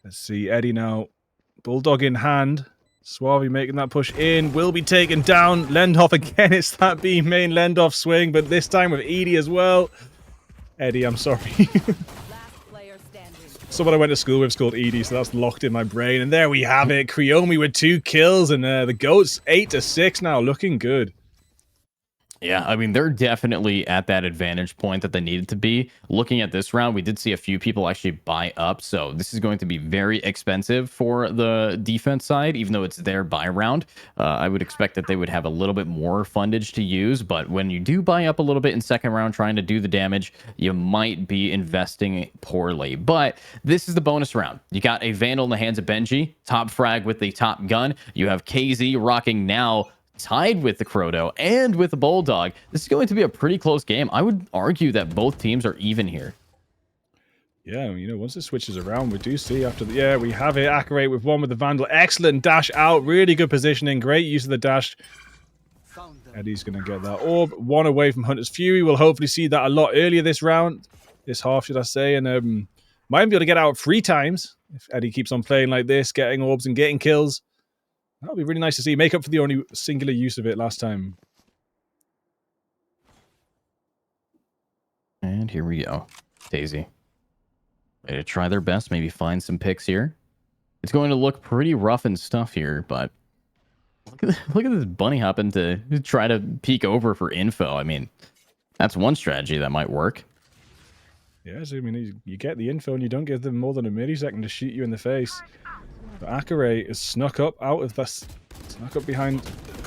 Let's see, Eddie now. Bulldog in hand. Suave making that push in. Will be taken down. Lendorf again. It's that B main Lendorf swing, but this time with Edie as well. Eddie, I'm sorry. Someone I went to school with is called Edie, so that's locked in my brain. And there we have it. Kriomi with 2 kills, and the Goats 8-6 now. Looking good. Yeah, I mean, they're definitely at that advantage point that they needed to be. Looking at this round, we did see a few people actually buy up, so this is going to be very expensive for the defense side, even though it's their buy round. I would expect that they would have a little bit more fundage to use, but when you do buy up a little bit in second round trying to do the damage, you might be investing poorly. But this is the bonus round. You got a Vandal in the hands of Benji, top frag with the top gun. You have KZ rocking now tied with the Croto and with the Bulldog. This is going to be a pretty close game. I would argue that both teams are even here. Yeah, you know, once it switches around, we do see after the... Yeah, we have it. Accurate with one with the Vandal. Excellent dash out. Really good positioning. Great use of the dash. Eddie's going to get that orb. One away from Hunter's Fury. We'll hopefully see that a lot earlier this round. This half, should I say. And might be able to get out 3 times if Eddie keeps on playing like this, getting orbs and getting kills. That'll be really nice to see. Make up for the only singular use of it last time. And here we go. Daisy. Ready to try their best. Maybe find some picks here. It's going to look pretty rough and stuff here, but look at this bunny hopping to try to peek over for info. I mean, that's one strategy that might work. Yes, I mean, you get the info and you don't give them more than a millisecond to shoot you in the face. But Akare is snuck up out of this. Snuck up behind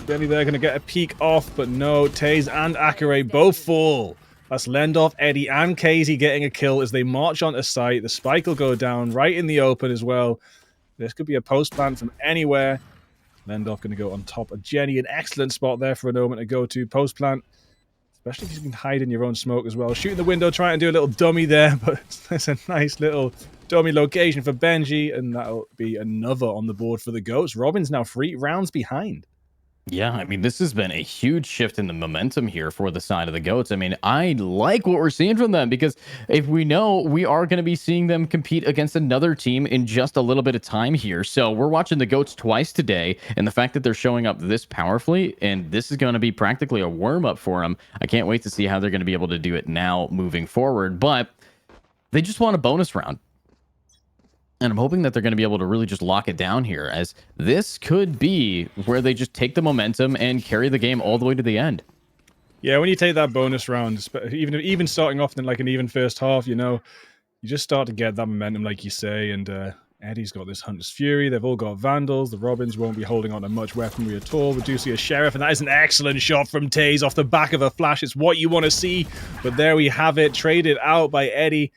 Billy there, going to get a peek off, but no. Taze and Akare both fall. That's Lendorf, Eddie, and Casey getting a kill as they march onto site. The spike will go down right in the open as well. This could be a post plant from anywhere. Lendorf going to go on top of Jenny. An excellent spot there for a moment to go to. Post plant. Especially if you can hide in your own smoke as well. Shooting the window, trying to do a little dummy there, but there's a nice little dummy location for Benji, and that'll be another on the board for the Goats. Robin's now 3 rounds behind. Yeah, I mean, this has been a huge shift in the momentum here for the side of the Goats. I mean, I like what we're seeing from them, because if we know, we are going to be seeing them compete against another team in just a little bit of time here. So we're watching the Goats twice today, and the fact that they're showing up this powerfully, and this is going to be practically a warm-up for them. I can't wait to see how they're going to be able to do it now moving forward, but they just want a bonus round. And I'm hoping that they're going to be able to really just lock it down here, as this could be where they just take the momentum and carry the game all the way to the end. Yeah, when you take that bonus round, even starting off in like an even first half, you know, you just start to get that momentum, like you say, and Eddie's got this Hunter's Fury. They've all got Vandals. The Robins won't be holding on to much weaponry at all. We do see a Sheriff, and that is an excellent shot from Taze off the back of a flash. It's what you want to see, but there we have it. Traded out by Eddie.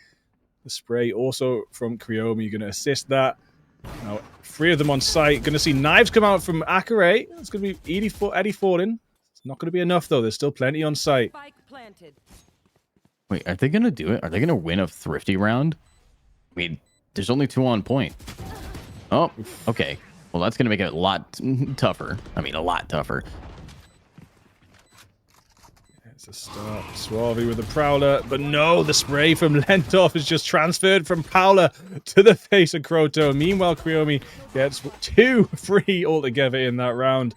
The spray also from Cryomi. Going to assist that. Now, 3 of them on site. Going to see knives come out from Akare. It's going to be Eddie falling. It's not going to be enough, though. There's still plenty on site. Spike planted. Wait, are they going to do it? Are they going to win a thrifty round? I mean, there's only 2 on point. Oh, okay. Well, that's going to make it a lot tougher. I mean, a lot tougher. It's a start. Suave with the Prowler, but no, the spray from Lendorf is just transferred from Prowler to the face of Kroto. Meanwhile, Cryomi gets 2 free altogether in that round.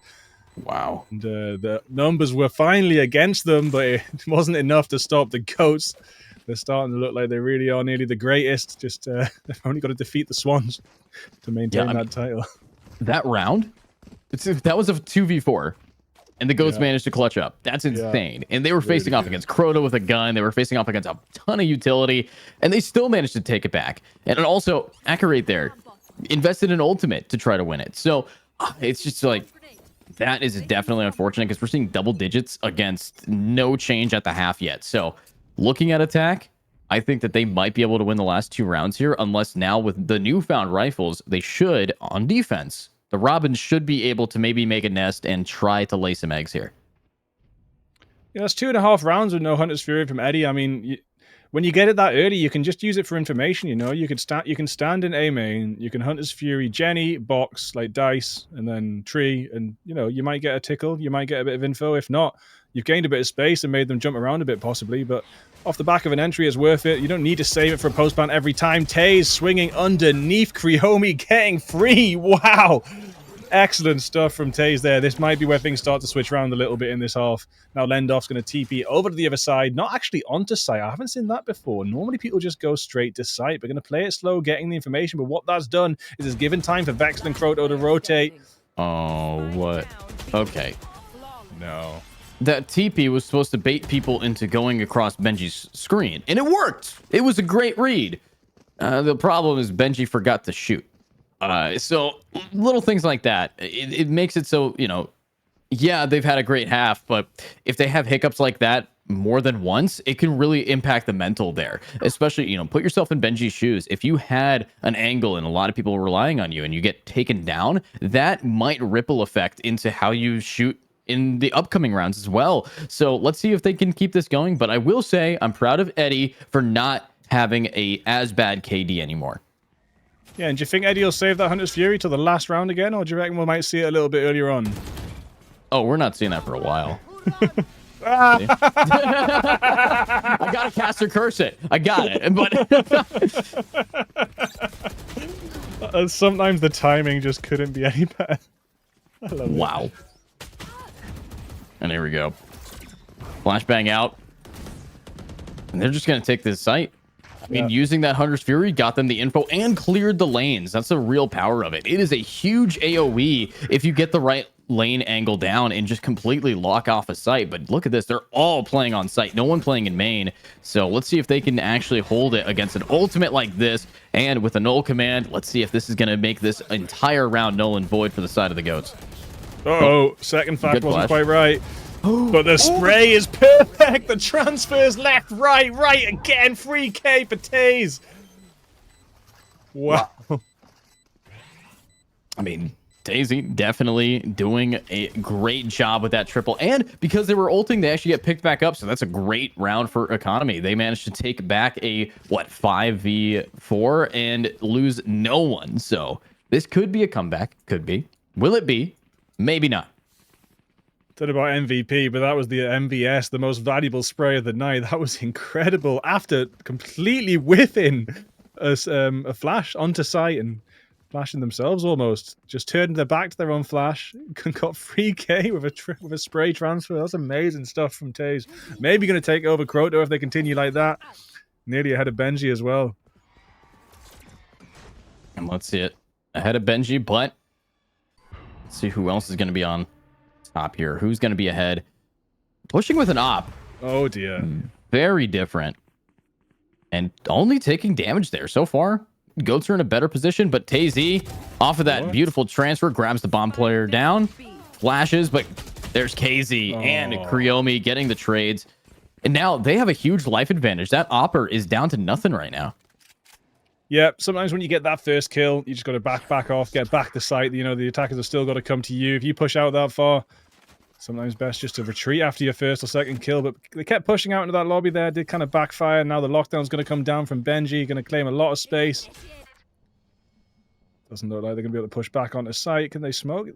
Wow. And the numbers were finally against them, but it wasn't enough to stop the Goats. They're starting to look like they really are nearly the greatest. Just they've only got to defeat the Swans to maintain that title. That round, that was a 2v4. And the Goats managed to clutch up. That's insane. And they were facing off against Crota with a gun. They were facing off against a ton of utility. And they still managed to take it back. And also, Accurate there invested in Ultimate to try to win it. So it's just like, that is definitely unfortunate because we're seeing double digits against no change at the half yet. So looking at attack, I think that they might be able to win the last 2 rounds here. Unless now with the newfound rifles, they should, on defense, the Robins should be able to maybe make a nest and try to lay some eggs here. Yeah, that's 2.5 rounds with no Hunter's Fury from Eddie. I mean, when you get it that early, you can just use it for information. You know, you can stand in A main, you can Hunter's Fury, Jenny, box like dice, and then tree, and you know you might get a tickle, you might get a bit of info. If not, you've gained a bit of space and made them jump around a bit possibly. But off the back of an entry is worth it. You don't need to save it for a post ban every time. Taze swinging underneath Cryomi, getting free. Wow. Excellent stuff from Taze there. This might be where things start to switch around a little bit in this half. Now Lendorf's going to TP over to the other side, not actually onto site. I haven't seen that before. Normally people just go straight to site. We're going to play it slow, getting the information, but what that's done is it's given time for Vexel and Kroto to rotate. Oh, what? Okay. No. That TP was supposed to bait people into going across Benji's screen, and it worked. It was a great read. The problem is Benji forgot to shoot. So little things like that, it makes it so, you know, yeah, they've had a great half, but if they have hiccups like that more than once, it can really impact the mental there. Especially, you know, put yourself in Benji's shoes. If you had an angle and a lot of people were relying on you and you get taken down, that might ripple effect into how you shoot in the upcoming rounds as well. So let's see if they can keep this going. But I will say I'm proud of Eddie for not having a as bad KD anymore. Yeah, and do you think Eddie will save that Hunter's Fury till the last round again, or do you reckon we might see it a little bit earlier on? Oh, we're not seeing that for a while. I gotta cast or curse it. I got it. But sometimes the timing just couldn't be any better. I love wow. And here we go. Flashbang out. And they're just gonna take this site. I mean, using that Hunter's Fury got them the info and cleared the lanes. That's the real power of it. It is a huge AoE if you get the right lane angle down and just completely lock off a site. But look at this. They're all playing on site. No one playing in main. So let's see if they can actually hold it against an ultimate like this. And with a null command, let's see if this is going to make this entire round null and void for the side of the Goats. Uh-oh. Second fact wasn't quite right. But the spray is perfect. The transfers left, right again. 3K for Taze. Wow. I mean, Daisy definitely doing a great job with that triple. And because they were ulting, they actually get picked back up. So that's a great round for Economy. They managed to take back a, 5v4 and lose no one. So this could be a comeback. Could be. Will it be? Maybe not. Said about MVP, but that was the MVS, the most valuable spray of the night. That was incredible. After completely whiffing a flash onto site and flashing themselves almost, just turned their back to their own flash, got 3K with a spray transfer. That's amazing stuff from Taze. Maybe going to take over Kroto if they continue like that. Nearly ahead of Benji as well. And let's see it. Ahead of Benji, but let's see who else is going to be on top here. Who's going to be ahead? Pushing with an op. Oh dear. Very different. And only taking damage there so far. Goats are in a better position, but TaZ off of that beautiful transfer grabs the bomb player down, flashes, but there's KZ and Kriomi getting the trades. And now they have a huge life advantage. That Opper is down to nothing right now. Yeah, sometimes when you get that first kill, you just got to back off, get back to site. You know, the attackers have still got to come to you. If you push out that far, sometimes best just to retreat after your first or second kill. But they kept pushing out into that lobby there, did kind of backfire. Now the lockdown's going to come down from Benji, going to claim a lot of space. Doesn't look like they're going to be able to push back onto site. Can they smoke?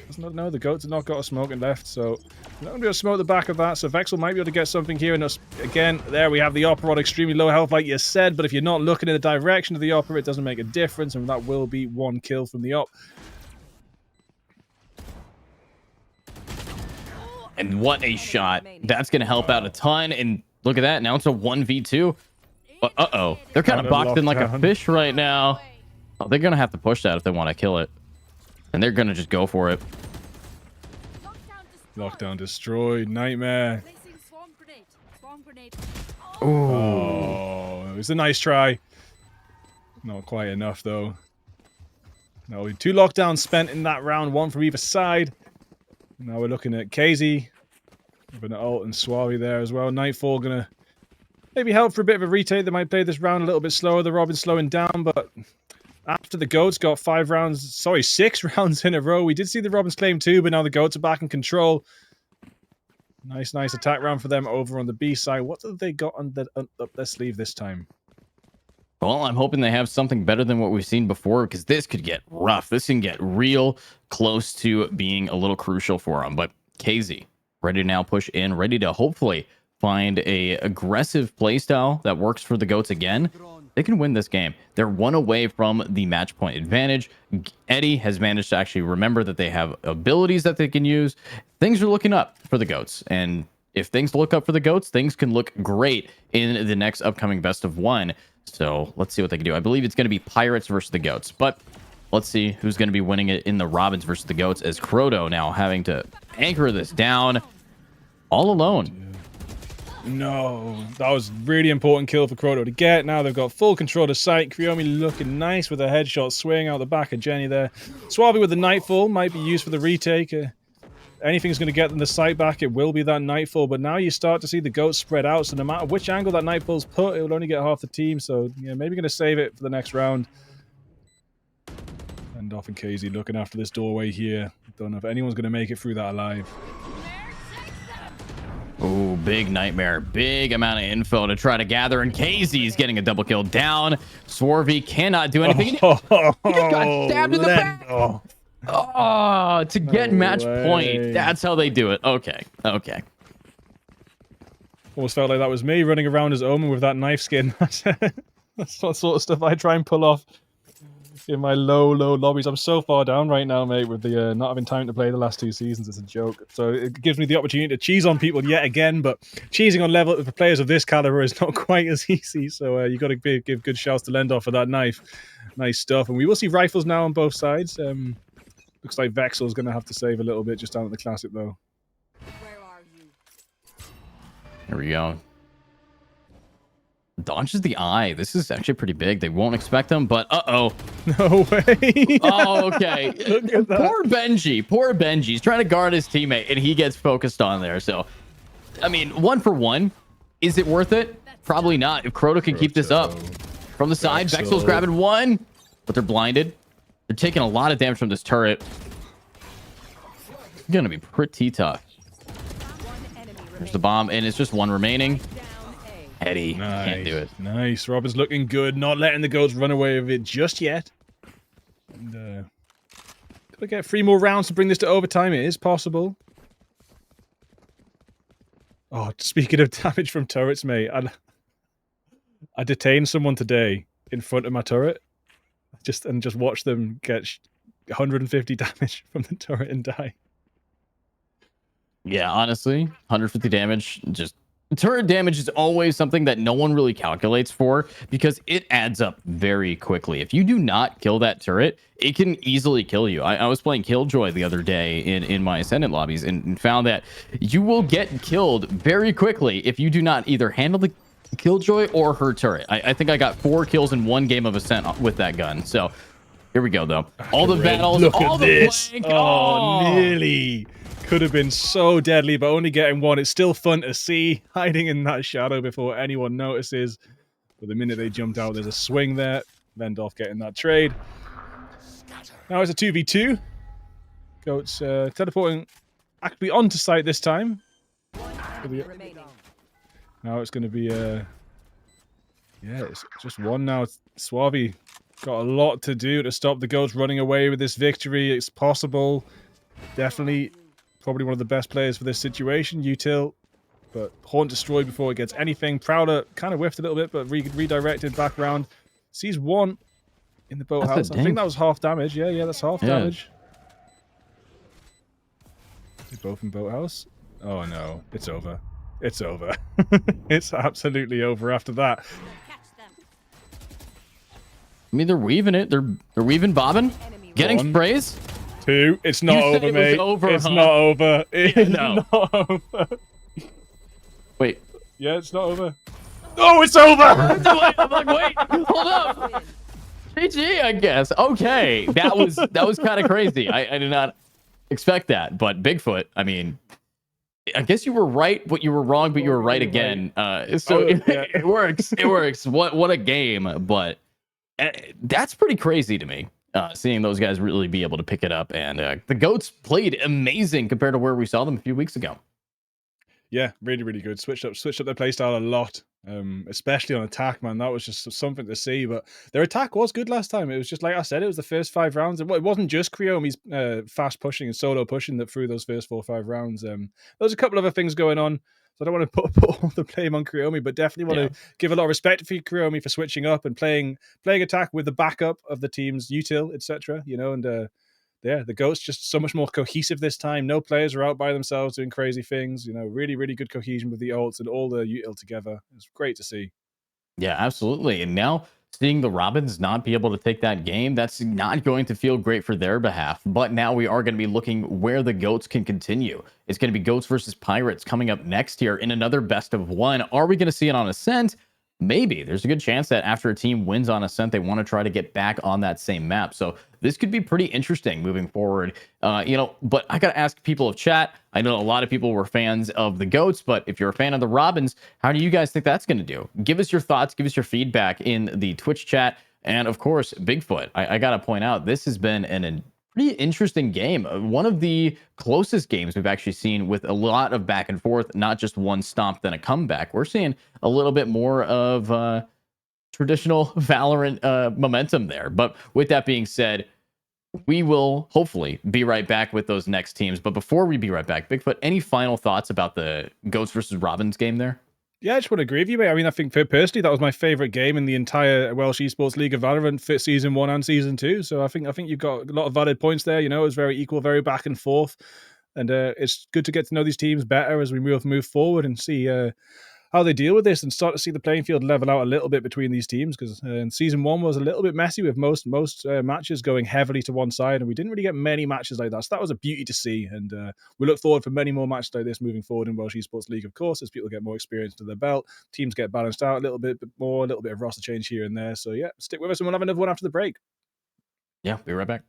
Doesn't look, no, the goats have not got a smoking left, so they're not going to be able to smoke the back of that. So Vexel might be able to get something here. And again, there we have the Opera on extremely low health, like you said. But if you're not looking in the direction of the Opera, it doesn't make a difference. And that will be one kill from the Op. And what a shot. That's going to help out a ton. And look at that. Now it's a 1v2. Uh-oh. They're kind of boxed in like a fish right now. Oh, they're going to have to push that if they want to kill it. And they're going to just go for it. Lockdown destroyed. Nightmare. Oh, it was a nice try. Not quite enough, though. No, 2 lockdowns spent in that round. 1 from either side. Now we're looking at KZ. With an ult and Suavi there as well. Nightfall going to maybe help for a bit of a retake. They might play this round a little bit slower. The Robin slowing down, but after the Goats got 6 rounds in a row. We did see the Robins claim 2, but now the Goats are back in control. Nice attack round for them over on the B side. What have they got up their sleeve this time? Well, I'm hoping they have something better than what we've seen before, because this could get rough. This can get real close to being a little crucial for them. But KZ, ready to now push in, ready to hopefully find a aggressive playstyle that works for the Goats again. They can win this game. They're 1 away from the match point advantage. Eddie has managed to actually remember that they have abilities that they can use. Things are looking up for the Goats. And if things look up for the Goats, things can look great in the next upcoming best of 1. So let's see what they can do. I believe it's going to be Pirates versus the Goats. But let's see who's going to be winning it in the Robins versus the Goats, as Croto now having to anchor this down all alone. No, that was really important kill for Croto to get. Now they've got full control of site. Kriomi looking nice with a headshot swing out the back of Jenny there. Suavi with the Nightfall might be used for the retake. Anything's going to get them the site back, it will be that Nightfall. But now you start to see the Goats spread out. So no matter which angle that Nightfall's put, it will only get half the team. So yeah, maybe going to save it for the next round. And off and KZ looking after this doorway here. Don't know if anyone's going to make it through that alive. Oh, big nightmare. Big amount of info to try to gather. And KZ's getting a double kill down. Swarvy cannot do anything. He just got stabbed in the back. Oh, to get match point. That's how they do it. Okay. Almost felt like that was me running around as Omen with that knife skin. That's what sort of stuff I try and pull off in my low lobbies. I'm so far down right now, mate, with the not having time to play the last 2 seasons. It's a joke. So it gives me the opportunity to cheese on people yet again, but cheesing on level for players of this caliber is not quite as easy. So you got to give good shouts to Lendorf for that knife. Nice stuff. And we will see rifles now on both sides. Looks like Vexel's going to have to save a little bit just down at the Classic, though. Where are you? Here we go. Dodges the eye. This is actually pretty big. They won't expect him, but No way. Oh, okay. Look at that. Poor Benji. Poor Benji. He's trying to guard his teammate, and he gets focused on there. So, I mean, 1 for 1. Is it worth it? Probably not. If Croto can keep this up. From the side, Vexel's grabbing 1, but they're blinded. They're taking a lot of damage from this turret. It's going to be pretty tough. There's the bomb, and it's just 1 remaining. Eddie can't do it. Nice. Robin's looking good. Not letting the Goats run away with it just yet. And gotta get 3 more rounds to bring this to overtime. It is possible. Oh, speaking of damage from turrets, mate, I detained someone today in front of my turret. Just watch them get 150 damage from the turret and die. Yeah, honestly, 150 damage. Just turret damage is always something that no one really calculates for, because it adds up very quickly. If you do not kill that turret, it can easily kill you. I was playing Killjoy the other day in my Ascendant lobbies and found that you will get killed very quickly if you do not either handle Killjoy or her turret. I think I got 4 kills in 1 game of Ascent with that gun. So here we go, though. All the battles, Look all at the this. flank. Oh, nearly. Could have been so deadly, but only getting 1. It's still fun to see, hiding in that shadow before anyone notices. But the minute they jumped out, there's a swing there. Vendorf getting that trade. Now it's a 2v2. Goats teleporting actually onto site this time. Remaining. Now it's going to be yeah, it's just 1 now. Suavi got a lot to do to stop the Goats running away with this victory. It's possible. Definitely probably one of the best players for this situation, Util. But Haunt destroyed before it gets anything. Prowler kind of whiffed a little bit, but redirected back round. Sees 1 in the boathouse. I think that was half damage. Yeah, that's half damage. They're both in boathouse. Oh no, it's over. It's over. It's absolutely over after that. I mean, they're weaving it. They're weaving, bobbing, getting sprays. 2. It's not over, mate. It's not over. It's not over. Wait. Yeah, it's not over. Oh, it's over! I'm like, wait, hold up. GG, I guess. Okay, that was kind of crazy. I did not expect that, but Bigfoot. I mean, I guess you were right, but you were wrong, but you were right again. It works. It works. What a game! But that's pretty crazy to me. Seeing those guys really be able to pick it up, and the Goats played amazing compared to where we saw them a few weeks ago. Yeah, really, really good. Switched up their playstyle a lot, especially on attack, man. That was just something to see. But their attack was good last time. It was just like I said, it was the first 5 rounds. It wasn't just Kriomi's fast pushing and solo pushing that threw those first 4 or 5 rounds. There was a couple other things going on. So I don't want to put all the blame on Kriomi, but definitely want to give a lot of respect for Kriomi for switching up and playing attack with the backup of the team's util, etc. You know, and yeah, the Goats just so much more cohesive this time. No players are out by themselves doing crazy things. You know, really, really good cohesion with the ults and all the util together. It's great to see. Yeah, absolutely. And now seeing the Robins not be able to take that game, that's not going to feel great for their behalf. But now we are going to be looking where the Goats can continue. It's going to be Goats versus Pirates coming up next here in another best of 1. Are we going to see it on Ascent? Maybe. There's a good chance that after a team wins on Ascent, they want to try to get back on that same map. So this could be pretty interesting moving forward. But I got to ask people of chat. I know a lot of people were fans of the Goats, but if you're a fan of the Robins, how do you guys think that's going to do? Give us your thoughts. Give us your feedback in the Twitch chat. And of course, Bigfoot. I got to point out, this has been an pretty interesting game. One of the closest games we've actually seen with a lot of back and forth, not just one stomp, then a comeback. We're seeing a little bit more of traditional Valorant momentum there. But with that being said, we will hopefully be right back with those next teams. But before we be right back, Bigfoot, any final thoughts about the Goats versus Robins game there? Yeah, I just want to agree with you, mate. I mean, I think personally that was my favourite game in the entire Welsh Esports League of Valorant for season 1 and season 2. So I think you've got a lot of valid points there. You know, it was very equal, very back and forth, and it's good to get to know these teams better as we move forward and see how they deal with this and start to see the playing field level out a little bit between these teams, because season 1 was a little bit messy with most matches going heavily to one side, and we didn't really get many matches like that. So that was a beauty to see, and we look forward for many more matches like this moving forward in Welsh Esports League, of course, as people get more experience to their belt, teams get balanced out a little bit more, a little bit of roster change here and there. So yeah, stick with us and we'll have another one after the break. Yeah, be right back.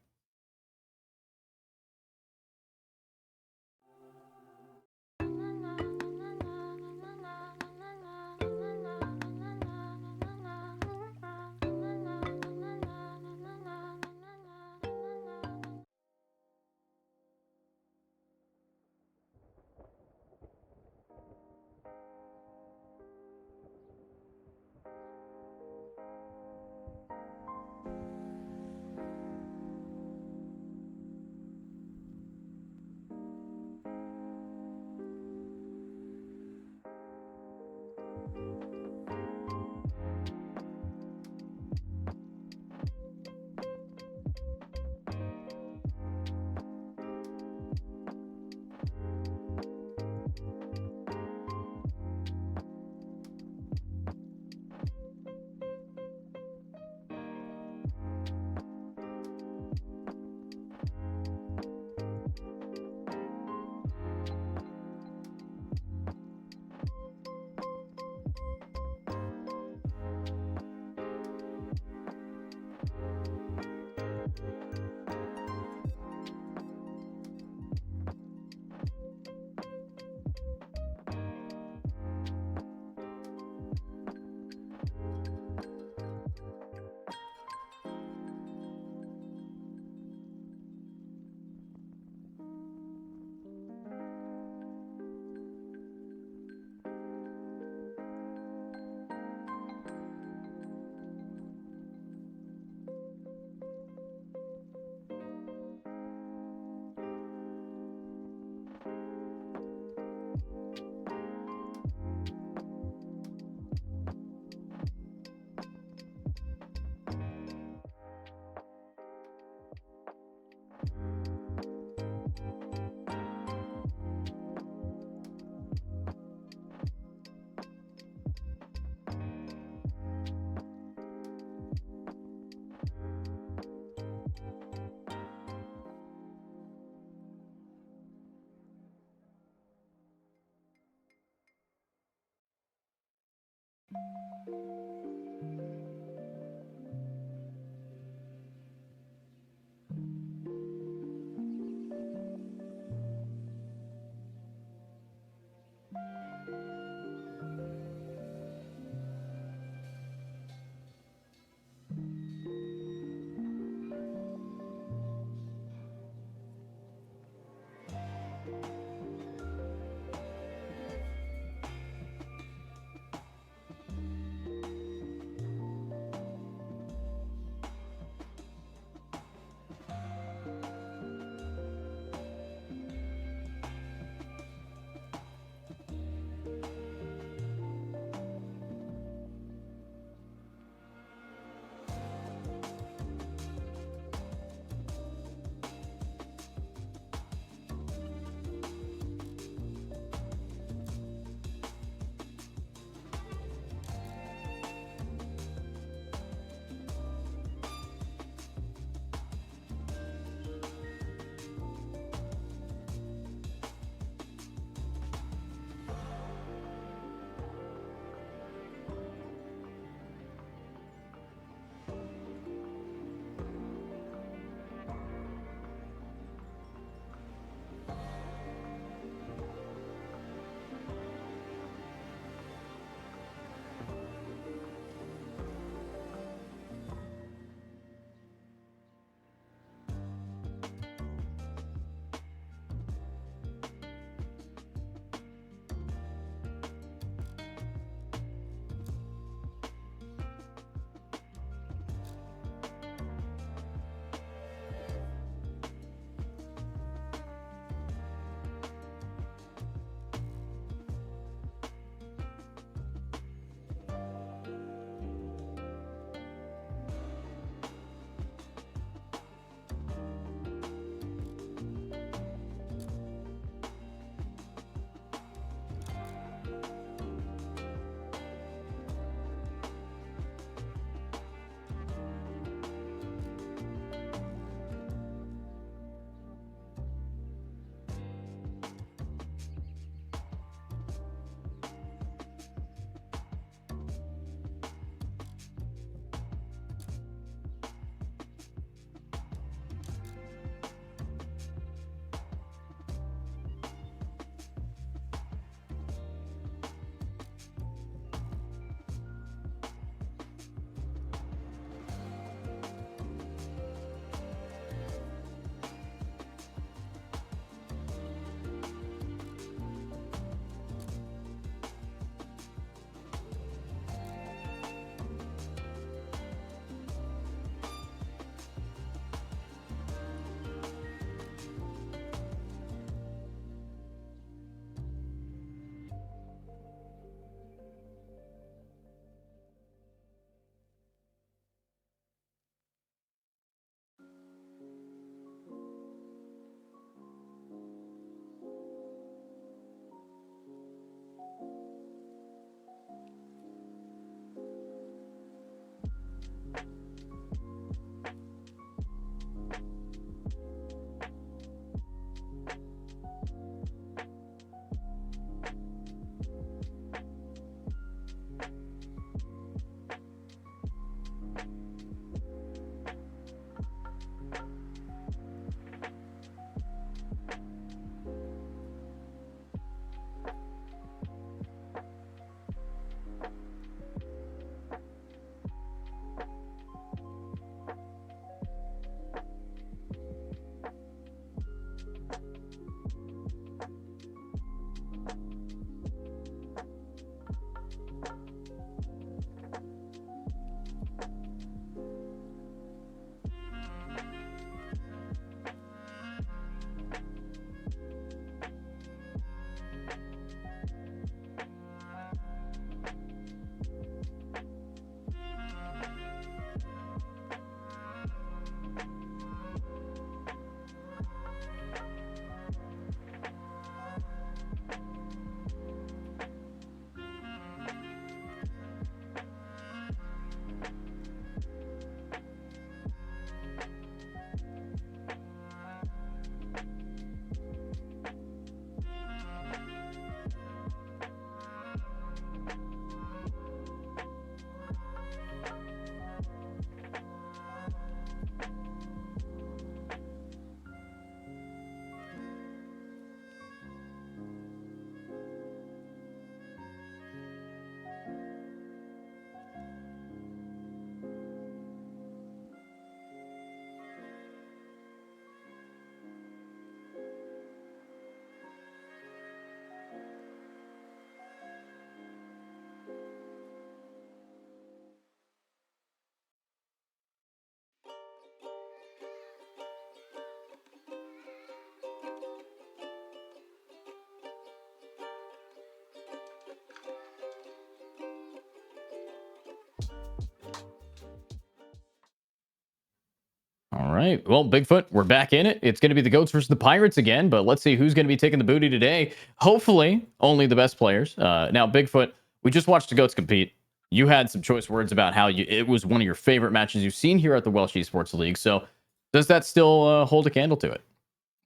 right. Well, Bigfoot, we're back in it. It's going to be the Goats versus the Pirates again, but let's see who's going to be taking the booty today. Hopefully, only the best players. Now, Bigfoot, we just watched the Goats compete. You had some choice words about how it was one of your favorite matches you've seen here at the Welsh Esports League. So, does that still hold a candle to it?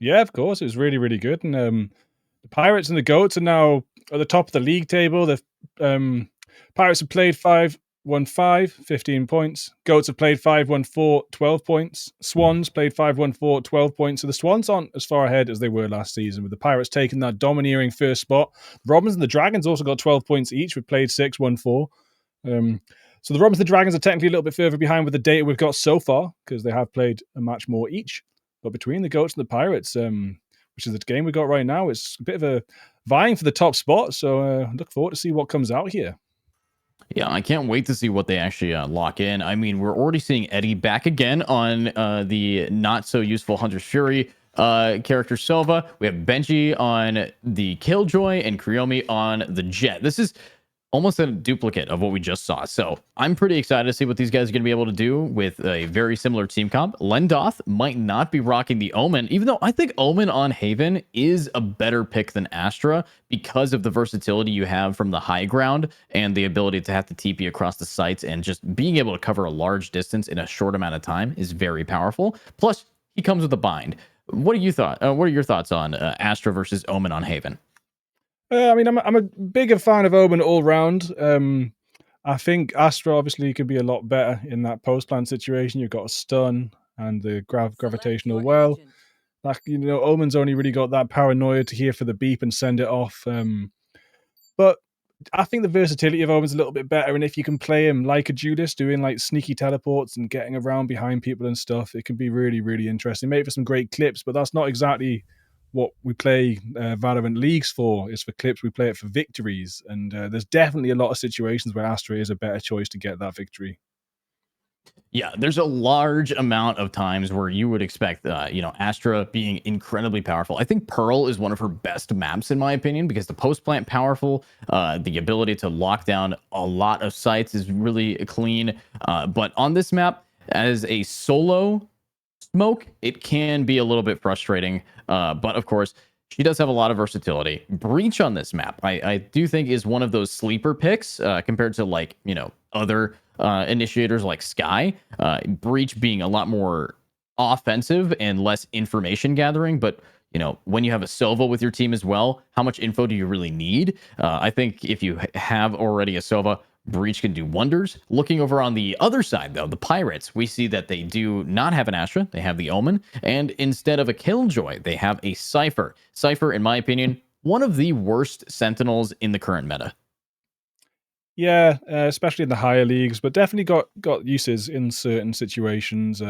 Yeah, of course. It was really, really good. And the Pirates and the Goats are now at the top of the league table. The Pirates have played 5, won 5, 15 points. Goats have played 5, won 4, 12 points. Swans played 5, won 4, 12 points. So the Swans aren't as far ahead as they were last season, with the Pirates taking that domineering first spot. The Robins and the Dragons also got 12 points each. We've played 6, won 4. So the Robins and the Dragons are technically a little bit further behind with the data we've got so far, because they have played a match more each. But between the Goats and the Pirates, which is the game we got right now, it's a bit of a vying for the top spot. So look forward to see what comes out here. Yeah, I can't wait to see what they actually lock in. I mean, we're already seeing Eddie back again on the not so useful Hunter's Fury character Sova. We have Benji on the Killjoy and Kriomi on the Jet. This is almost a duplicate of what we just saw. So I'm pretty excited to see what these guys are going to be able to do with a very similar team comp. Lendoth might not be rocking the Omen, even though I think Omen on Haven is a better pick than Astra because of the versatility you have from the high ground and the ability to have to TP across the sites, and just being able to cover a large distance in a short amount of time is very powerful. Plus, he comes with a bind. What are your thoughts on Astra versus Omen on Haven? I mean, I'm a bigger fan of Omen all round. I think Astra obviously could be a lot better in that post plant situation. You've got a stun and the gravitational well. Like, Omen's only really got that paranoia to hear for the beep and send it off. But I think the versatility of Omen's a little bit better, and if you can play him like a Judas, doing like sneaky teleports and getting around behind people and stuff, it can be really, really interesting. Maybe for some great clips, but that's not exactly what we play Valorant leagues for. Is for clips. We play it for victories, and there's definitely a lot of situations where Astra is a better choice to get that victory. Yeah, there's a large amount of times where you would expect, Astra being incredibly powerful. I think Pearl is one of her best maps, in my opinion, because the post plant powerful, the ability to lock down a lot of sites is really clean. But on this map, as a solo smoke, it can be a little bit frustrating. But of course, she does have a lot of versatility. Breach on this map, I do think, is one of those sleeper picks compared to other initiators like Sky. Breach being a lot more offensive and less information gathering, but when you have a Sova with your team as well, how much info do you really need? I think if you have already a Sova, Breach can do wonders. Looking over on the other side, though, the Pirates, we see that they do not have an Astra. They have the Omen. And instead of a Killjoy, they have a Cypher. Cypher, in my opinion, one of the worst Sentinels in the current meta. Yeah, especially in the higher leagues, but definitely got uses in certain situations.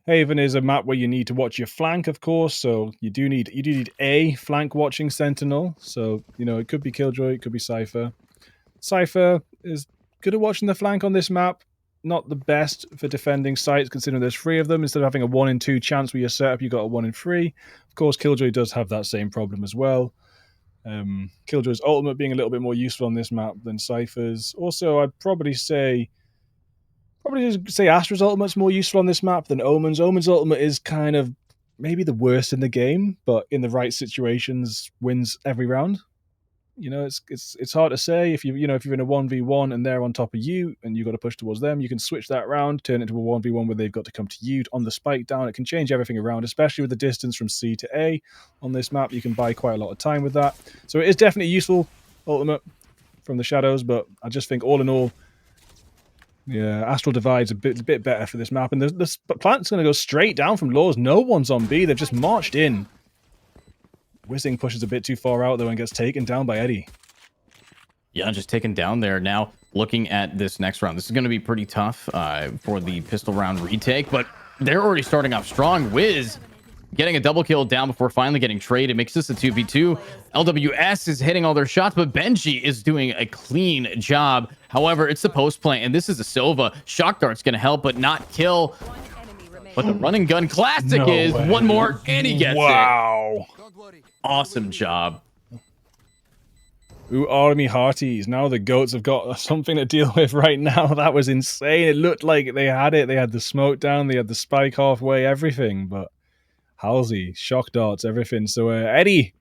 Haven is a map where you need to watch your flank, of course. So you do need a flank watching Sentinel. So it could be Killjoy, it could be Cypher. Cypher is good at watching the flank on this map. Not the best for defending sites, considering there's 3 of them. Instead of having a 1 in 2 chance with your setup, you got a 1 in 3. Of course, Killjoy does have that same problem as well. Killjoy's ultimate being a little bit more useful on this map than Cypher's. Also, I'd probably say Astra's ultimate's more useful on this map than Omen's. Omen's ultimate is kind of maybe the worst in the game, but in the right situations wins every round. It's hard to say. If you're in a 1v1 and they're on top of you and you got to push towards them, you can switch that round, turn it into a 1v1 where they've got to come to you on the spike down. It can change everything around, especially with the distance from C to A on this map. You can buy quite a lot of time with that. So it is definitely useful ultimate from the shadows, but I just think all in all, yeah, Astral Divide's a bit better for this map. And the plant's going to go straight down from Laws. No one's on B. They've just marched in. Whizzing pushes a bit too far out, though, and gets taken down by Eddie. Yeah, just taken down there. Now, looking at this next round, this is going to be pretty tough for the pistol round retake, but they're already starting off strong. Wiz getting a double kill down before finally getting traded. Makes this a 2v2. LWS is hitting all their shots, but Benji is doing a clean job. However, it's the post plant, and this is a Silva. Shock Dart's going to help, but not kill. But the running gun classic is one more, and he gets it. Wow. Awesome job. Ooh, Army Hearties. Now the goats have got something to deal with right now. That was insane. It looked like they had it. They had the smoke down. They had the spike halfway, everything. But Halsey, shock darts, everything. So Eddie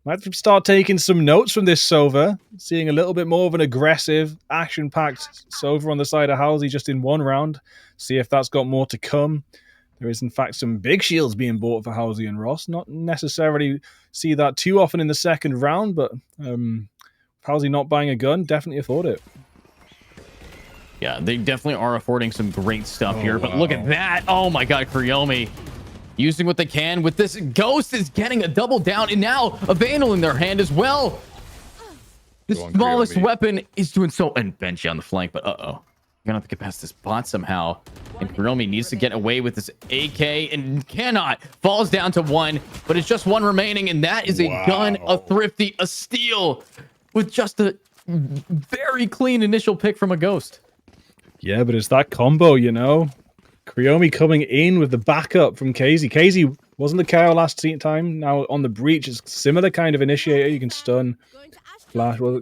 might start taking some notes from this Sova. Seeing a little bit more of an aggressive, action-packed Sova on the side of Halsey just in one round. See if that's got more to come. There is, in fact, some big shields being bought for Halsey and Ross. Not necessarily see that too often in the second round, but Halsey not buying a gun, definitely afford it. Yeah, they definitely are affording some great stuff here. But look at that. Oh, my God, Kryomi. Using what they can with this. Ghost is getting a double down, and now a Vandal in their hand as well. The smallest weapon is doing so. And Benji on the flank, but uh-oh. You're gonna have to get past this bot somehow. And Kryomi needs to get away with this AK and cannot. Falls down to one, but it's just one remaining, and that is a gun, a thrifty, a steal with just a very clean initial pick from a Ghost. Yeah, but it's that combo, you know. Kryomi coming in with the backup from KZ. KZ wasn't the KO last time. Now on the breach, it's similar kind of initiator. You can stun, flash. Well,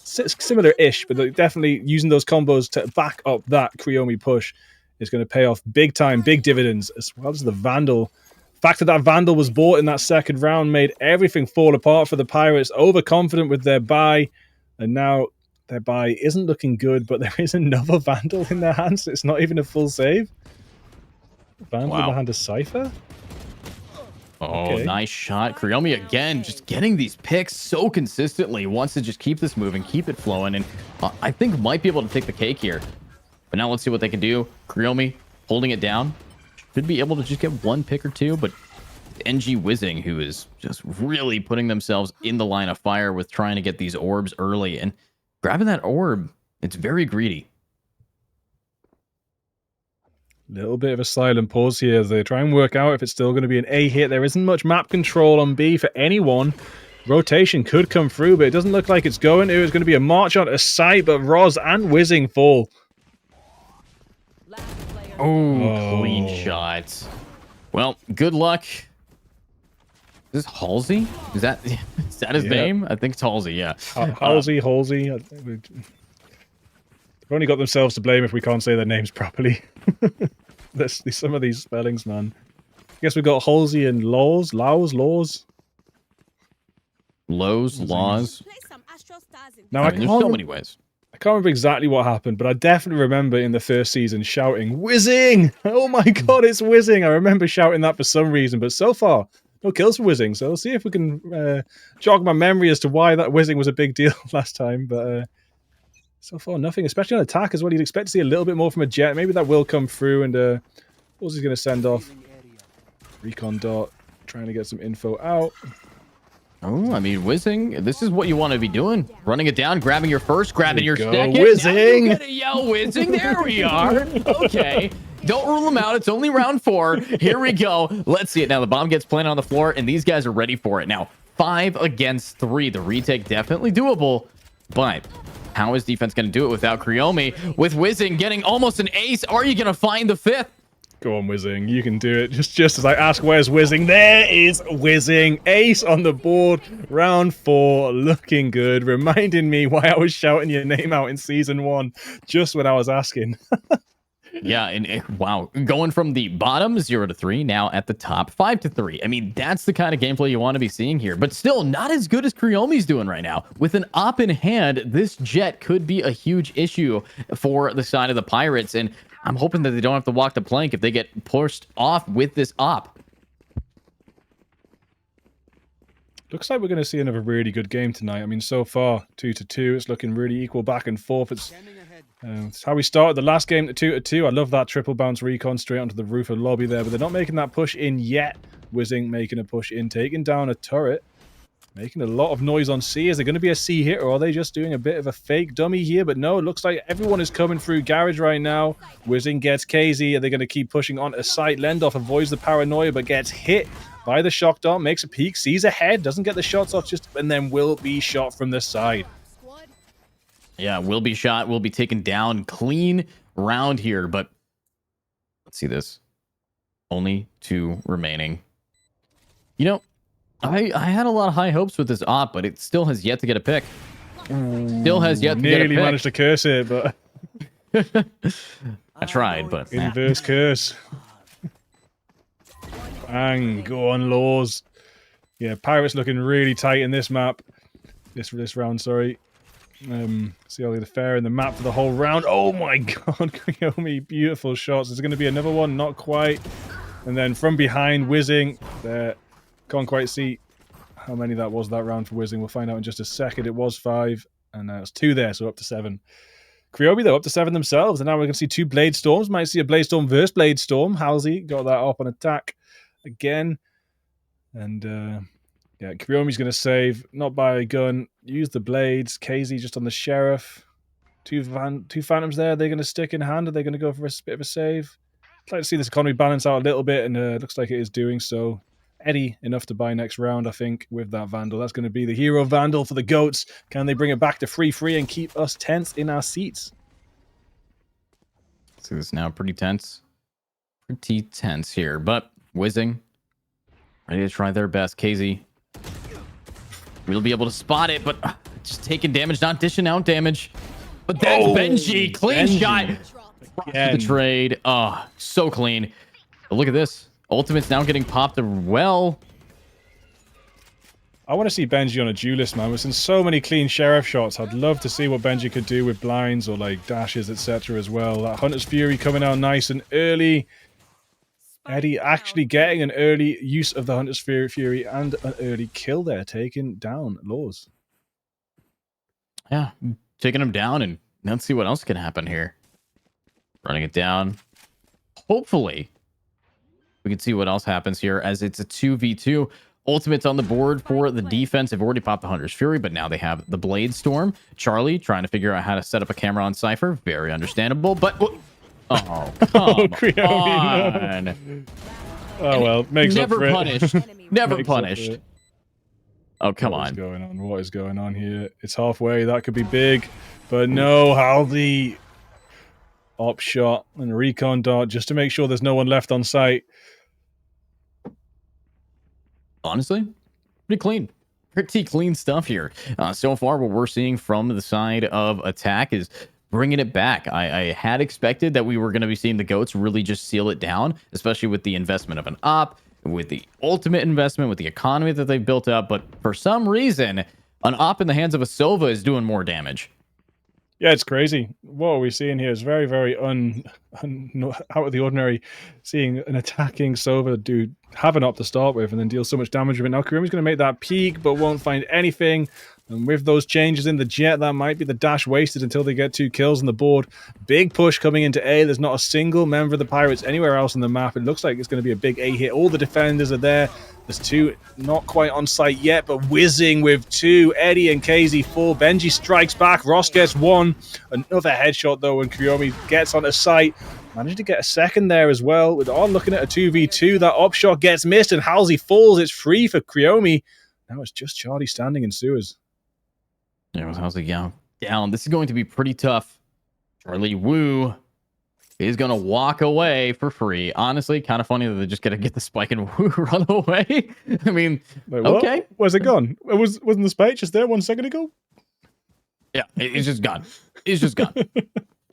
similar-ish, but definitely using those combos to back up that Kryomi push is going to pay off big time, big dividends, as well as the Vandal. The fact that Vandal was bought in that second round made everything fall apart for the Pirates. Overconfident with their buy, and now their buy isn't looking good, but there is another Vandal in their hands. It's not even a full save. Vandal in the hand of Cypher. Oh, okay. Nice shot. Kryomi again, just getting these picks so consistently. Wants to just keep this moving, keep it flowing, and I think might be able to take the cake here. But now let's see what they can do. Kryomi holding it down. Should be able to just get one pick or two, but NG Whizzing, who is just really putting themselves in the line of fire with trying to get these orbs early. And grabbing that orb, it's very greedy. Little bit of a silent pause here as they try and work out if it's still going to be an A hit. There isn't much map control on B for anyone. Rotation could come through, but it doesn't look like it's going to. It's going to be a march on a site, but Roz and Whizzing fall. Oh, clean shots. Well, good luck. Is this Halsey? Is that his name? I think it's Halsey, yeah. Halsey. They've only got themselves to blame if we can't say their names properly. There's some of these spellings, man. I guess we've got Halsey and Laws. Laws. Now, I mean, there's so many ways. I can't remember exactly what happened, but I definitely remember in the first season shouting, Whizzing! Oh my god, it's Whizzing! I remember shouting that for some reason, but so far, no kills for Whizzing, so we'll see if we can jog my memory as to why that Whizzing was a big deal last time, but so far nothing, especially on attack as well. You'd expect to see a little bit more from a Jet. Maybe that will come through, and what's he going to send off? Recon dot, trying to get some info out. Oh, I mean, Whizzing, this is what you want to be doing. Running it down, grabbing your first, grabbing your second. Whizzing! Now you gotta yell Whizzing. There we are. Okay. Don't rule them out. It's only round 4. Here we go. Let's see it. Now the bomb gets planted on the floor, and these guys are ready for it. Now, 5 against 3. The retake definitely doable, but how is defense going to do it without Kryomi? With Whizzing getting almost an ace, are you going to find the 5th? Go on, Whizzing. You can do it. Just as I ask, where's Whizzing? There is Whizzing. Ace on the board. Round 4. Looking good. Reminding me why I was shouting your name out in Season 1. Just when I was asking. Yeah, and wow. Going from the bottom, 0 to 3, now at the top, 5 to 3. I mean, that's the kind of gameplay you want to be seeing here. But still, not as good as Kryomi's doing right now. With an op in hand, this Jet could be a huge issue for the side of the Pirates. And I'm hoping that they don't have to walk the plank if they get pushed off with this op. Looks like we're going to see another really good game tonight. I mean, so far, 2-2. It's looking really equal back and forth. It's how we started the last game, 2-2. I love that triple bounce recon straight onto the roof of the lobby there, but they're not making that push in yet. Whizzing making a push in, taking down a turret. Making a lot of noise on C. Is there going to be a C hit, or are they just doing a bit of a fake dummy here? But no, it looks like everyone is coming through Garage right now. Whizzing gets KZ. Are they going to keep pushing on a site? Lendoff avoids the paranoia, but gets hit by the shock dart. Makes a peek, sees ahead, doesn't get the shots off, and then will be shot from the side. Yeah, will be shot, will be taken down. Clean round here, but let's see this. Only 2 remaining. You know, I had a lot of high hopes with this op, but it still has yet to get a pick. Still has yet to get a Nearly pick. managed to curse it, but I tried, but nah. inverse curse. Bang, go on, Laws. Yeah, Pirates looking really tight in this map. This round, sorry. See how they fare in the map for the whole round. Oh my god, Kriomi, beautiful shots. There's going to be another one, not quite. And then from behind, Whizzing. There, can't quite see how many that was that round for Whizzing. We'll find out in just a second. It was 5, and it's 2 there, so up to 7. Kriomi, though, up to 7 themselves, and now we're going to see 2 Blade Storms. Might see a Blade Storm versus Blade Storm. Halsey got that up on attack again. And, yeah, Kriomi's going to save, not by a gun, use the blades. KZ just on the Sheriff. Two Phantoms there. They're going to stick in hand. Are they going to go for a bit of a save? I'd like to see this economy balance out a little bit, and it looks like it is doing so. Eddie, enough to buy next round, I think, with that Vandal. That's going to be the hero Vandal for the GOATs. Can they bring it back to 3-3 and keep us tense in our seats? See this now, pretty tense. Pretty tense here, but Whizzing ready to try their best. KZ we'll be able to spot it, but just taking damage, not dishing out damage. But that's Benji. Clean shot. The trade. Oh, so clean. But look at this. Ultimate's now getting popped well. I want to see Benji on a duelist, man. We've seen so many clean Sheriff shots. I'd love to see what Benji could do with blinds or like dashes, etc. as well. That Hunter's Fury coming out nice and early. Eddie actually getting an early use of the Hunter's Fury and an early kill there, taking down Laws. Yeah, taking him down, and let's see what else can happen here. Running it down. Hopefully, we can see what else happens here as it's a 2v2. Ultimate's on the board for the defense. They've already popped the Hunter's Fury, but now they have the Blade Storm. Charlie trying to figure out how to set up a camera on Cypher. Very understandable, but... Oh, come on. No. Oh, well, makes never up for punished. it. Never punished. Oh, come on. What is going on? What is going on here? It's halfway. That could be big. But no, Halsey. Op shot and recon dart just to make sure there's no one left on site. Honestly, pretty clean. Pretty clean stuff here. So far, what we're seeing from the side of attack is bringing it back. I had expected that we were going to be seeing the GOATs really just seal it down, especially with the investment of an op, with the ultimate investment, with the economy that they've built up. But for some reason, an op in the hands of a Sova is doing more damage. Yeah, it's crazy. What are we seeing here is very, very out of the ordinary. Seeing an attacking Sova dude have an op to start with and then deal so much damage with it. Now Karumi's going to make that peak, but won't find anything. And with those changes in the jet, that might be the dash wasted until they get 2 kills on the board. Big push coming into A. There's not a single member of the Pirates anywhere else on the map. It looks like it's going to be a big A hit. All the defenders are there. There's 2 not quite on site yet, but Whizzing with 2. Eddie and KZ 4. Benji strikes back. Ross gets 1. Another headshot, though, when Kriomi gets onto site. Managed to get a second there as well. With on looking at a 2v2. That op shot gets missed, and Halsey falls. It's free for Kriomi. Now it's just Charlie standing in sewers. Yeah, Halsey down. This is going to be pretty tough. Charlie Wu is going to walk away for free. Honestly, kind of funny that they're just going to get the spike and Wu run away. I mean, wait, okay. Where's it gone? Wasn't the spike just there 1 second ago? Yeah, it's just gone. It's just gone.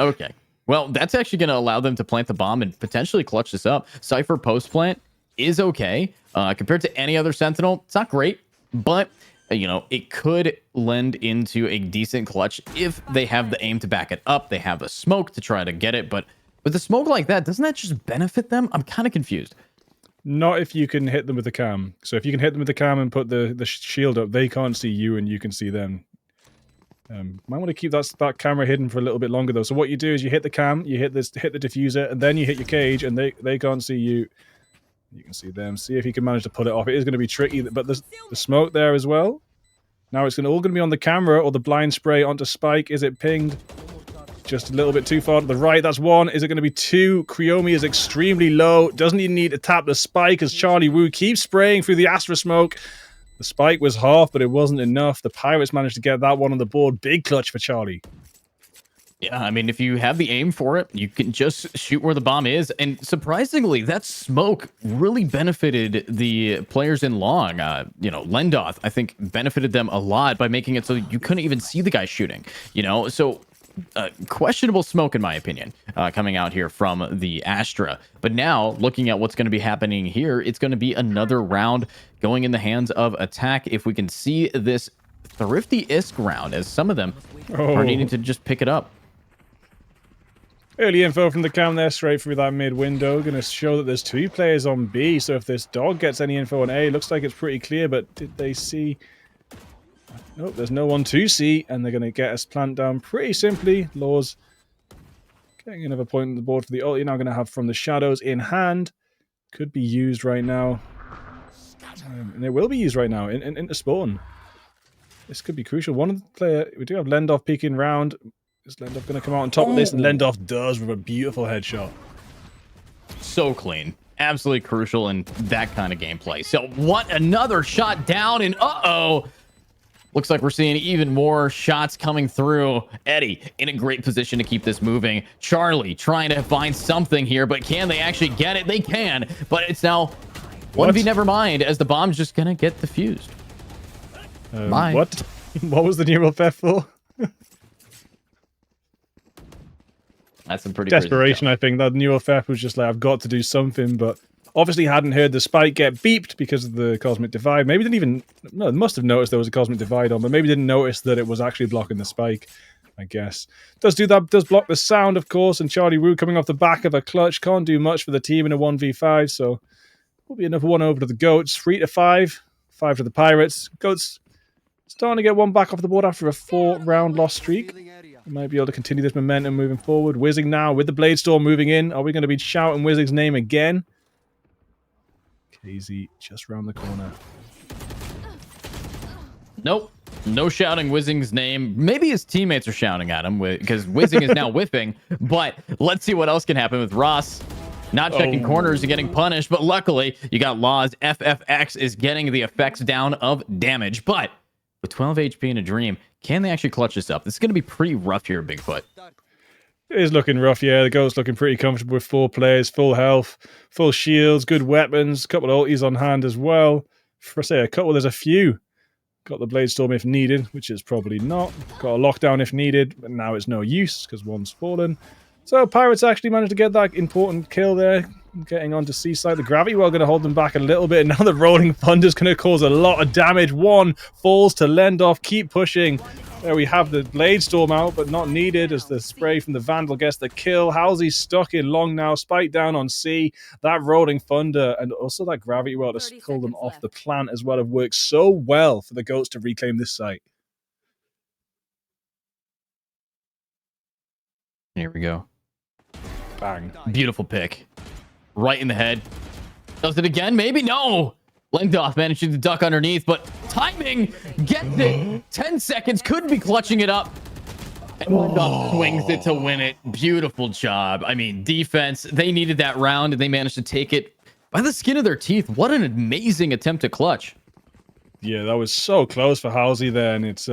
Okay. Well, that's actually going to allow them to plant the bomb and potentially clutch this up. Cypher post-plant is okay. Compared to any other Sentinel, it's not great, but... you know, it could lend into a decent clutch if they have the aim to back it up. They have a smoke to try to get it, but with a smoke like that, doesn't that just benefit them? I'm kind of confused. Not if you can hit them with the cam. So if you can hit them with the cam and put the shield up, they can't see you and you can see them. Might want to keep that camera hidden for a little bit longer though. So what you do is you hit the cam, you hit the diffuser, and then you hit your cage, and they can't see you. You can see them. See if you can manage to pull it off. It is going to be tricky, but there's the smoke there as well. Now it's all going to be on the camera or the blind spray onto Spike. Is it pinged? Just a little bit too far to the right. That's 1. Is it going to be 2? Kriomi is extremely low. Doesn't even need to tap the Spike as Charlie Wu keeps spraying through the Astra smoke. The Spike was half, but it wasn't enough. The Pirates managed to get that one on the board. Big clutch for Charlie. Yeah, I mean, if you have the aim for it, you can just shoot where the bomb is. And surprisingly, that smoke really benefited the players in long. Lendoth, I think, benefited them a lot by making it so you couldn't even see the guy shooting. So questionable smoke, in my opinion, coming out here from the Astra. But now, looking at what's going to be happening here, it's going to be another round going in the hands of Attack. If we can see this Thrifty-isk round, as some of them are needing to just pick it up. Early info from the cam there, straight through that mid window. Going to show that there's 2 players on B, so if this dog gets any info on A, looks like it's pretty clear, but did they see... Nope, there's no one to see, and they're going to get us plant down pretty simply. Laws getting another point on the board for the ult. You're now going to have from the shadows in hand. Could be used right now. And it will be used right now into spawn. This could be crucial. One of the player... We do have Lendoff peeking round. Is Lendoff going to come out on top of this? And Lendoff does with a beautiful headshot. So clean. Absolutely crucial in that kind of gameplay. So what? Another shot down, and uh-oh. Looks like we're seeing even more shots coming through. Eddie in a great position to keep this moving. Charlie trying to find something here, but can they actually get it? They can, but it's now 1v never mind, as the bomb's just going to get defused. What? What was the neural theft for? That's some pretty desperation, I think. That neural theft was just like, I've got to do something, but obviously hadn't heard the spike get beeped because of the cosmic divide. Maybe didn't even... No, they must have noticed there was a cosmic divide on, but maybe didn't notice that it was actually blocking the spike, I guess. Does do that, does block the sound, of course, and Charlie Wu coming off the back of a clutch. Can't do much for the team in a 1v5, so will be another one over to the Goats. 3-5. 5 to the Pirates. Goats starting to get one back off the board after a 4-round loss streak. We might be able to continue this momentum moving forward. Whizzing now with the Blade Storm moving in. Are we going to be shouting Whizzing's name again? KZ just round the corner. Nope. No shouting Whizzing's name. Maybe his teammates are shouting at him because Whizzing is now whiffing. But let's see what else can happen with Ross. Not checking corners and getting punished. But luckily, you got Laws. FFX is getting the effects down of damage. But with 12 HP in a dream, can they actually clutch this up? This is going to be pretty rough here, Bigfoot. It is looking rough, yeah. The Goat's looking pretty comfortable with 4 players, full health, full shields, good weapons, a couple of ultis on hand as well. For say a couple, there's a few. Got the Blade Storm if needed, which is probably not. Got a lockdown if needed, but now it's no use because one's fallen. So Pirates actually managed to get that important kill there. Getting on to Seaside. The Gravity Well going to hold them back a little bit. Now the Rolling Thunder is going to cause a lot of damage. One falls to Lendoff. Keep pushing. There we have the Blade Storm out, but not needed as the spray from the Vandal gets the kill. Halsey's stuck in long now. Spike down on C. That Rolling Thunder and also that Gravity Well to pull them off the plant as well have worked so well for the Goats to reclaim this site. Here we go. Bang. Beautiful pick. Right in the head. Does it again? Maybe? No! Lendoff managing to duck underneath, but timing gets it. 10 seconds, could be clutching it up. And Lendoff swings it to win it. Beautiful job. I mean, defense, they needed that round, and they managed to take it by the skin of their teeth. What an amazing attempt to clutch. Yeah, that was so close for Halsey there, and it's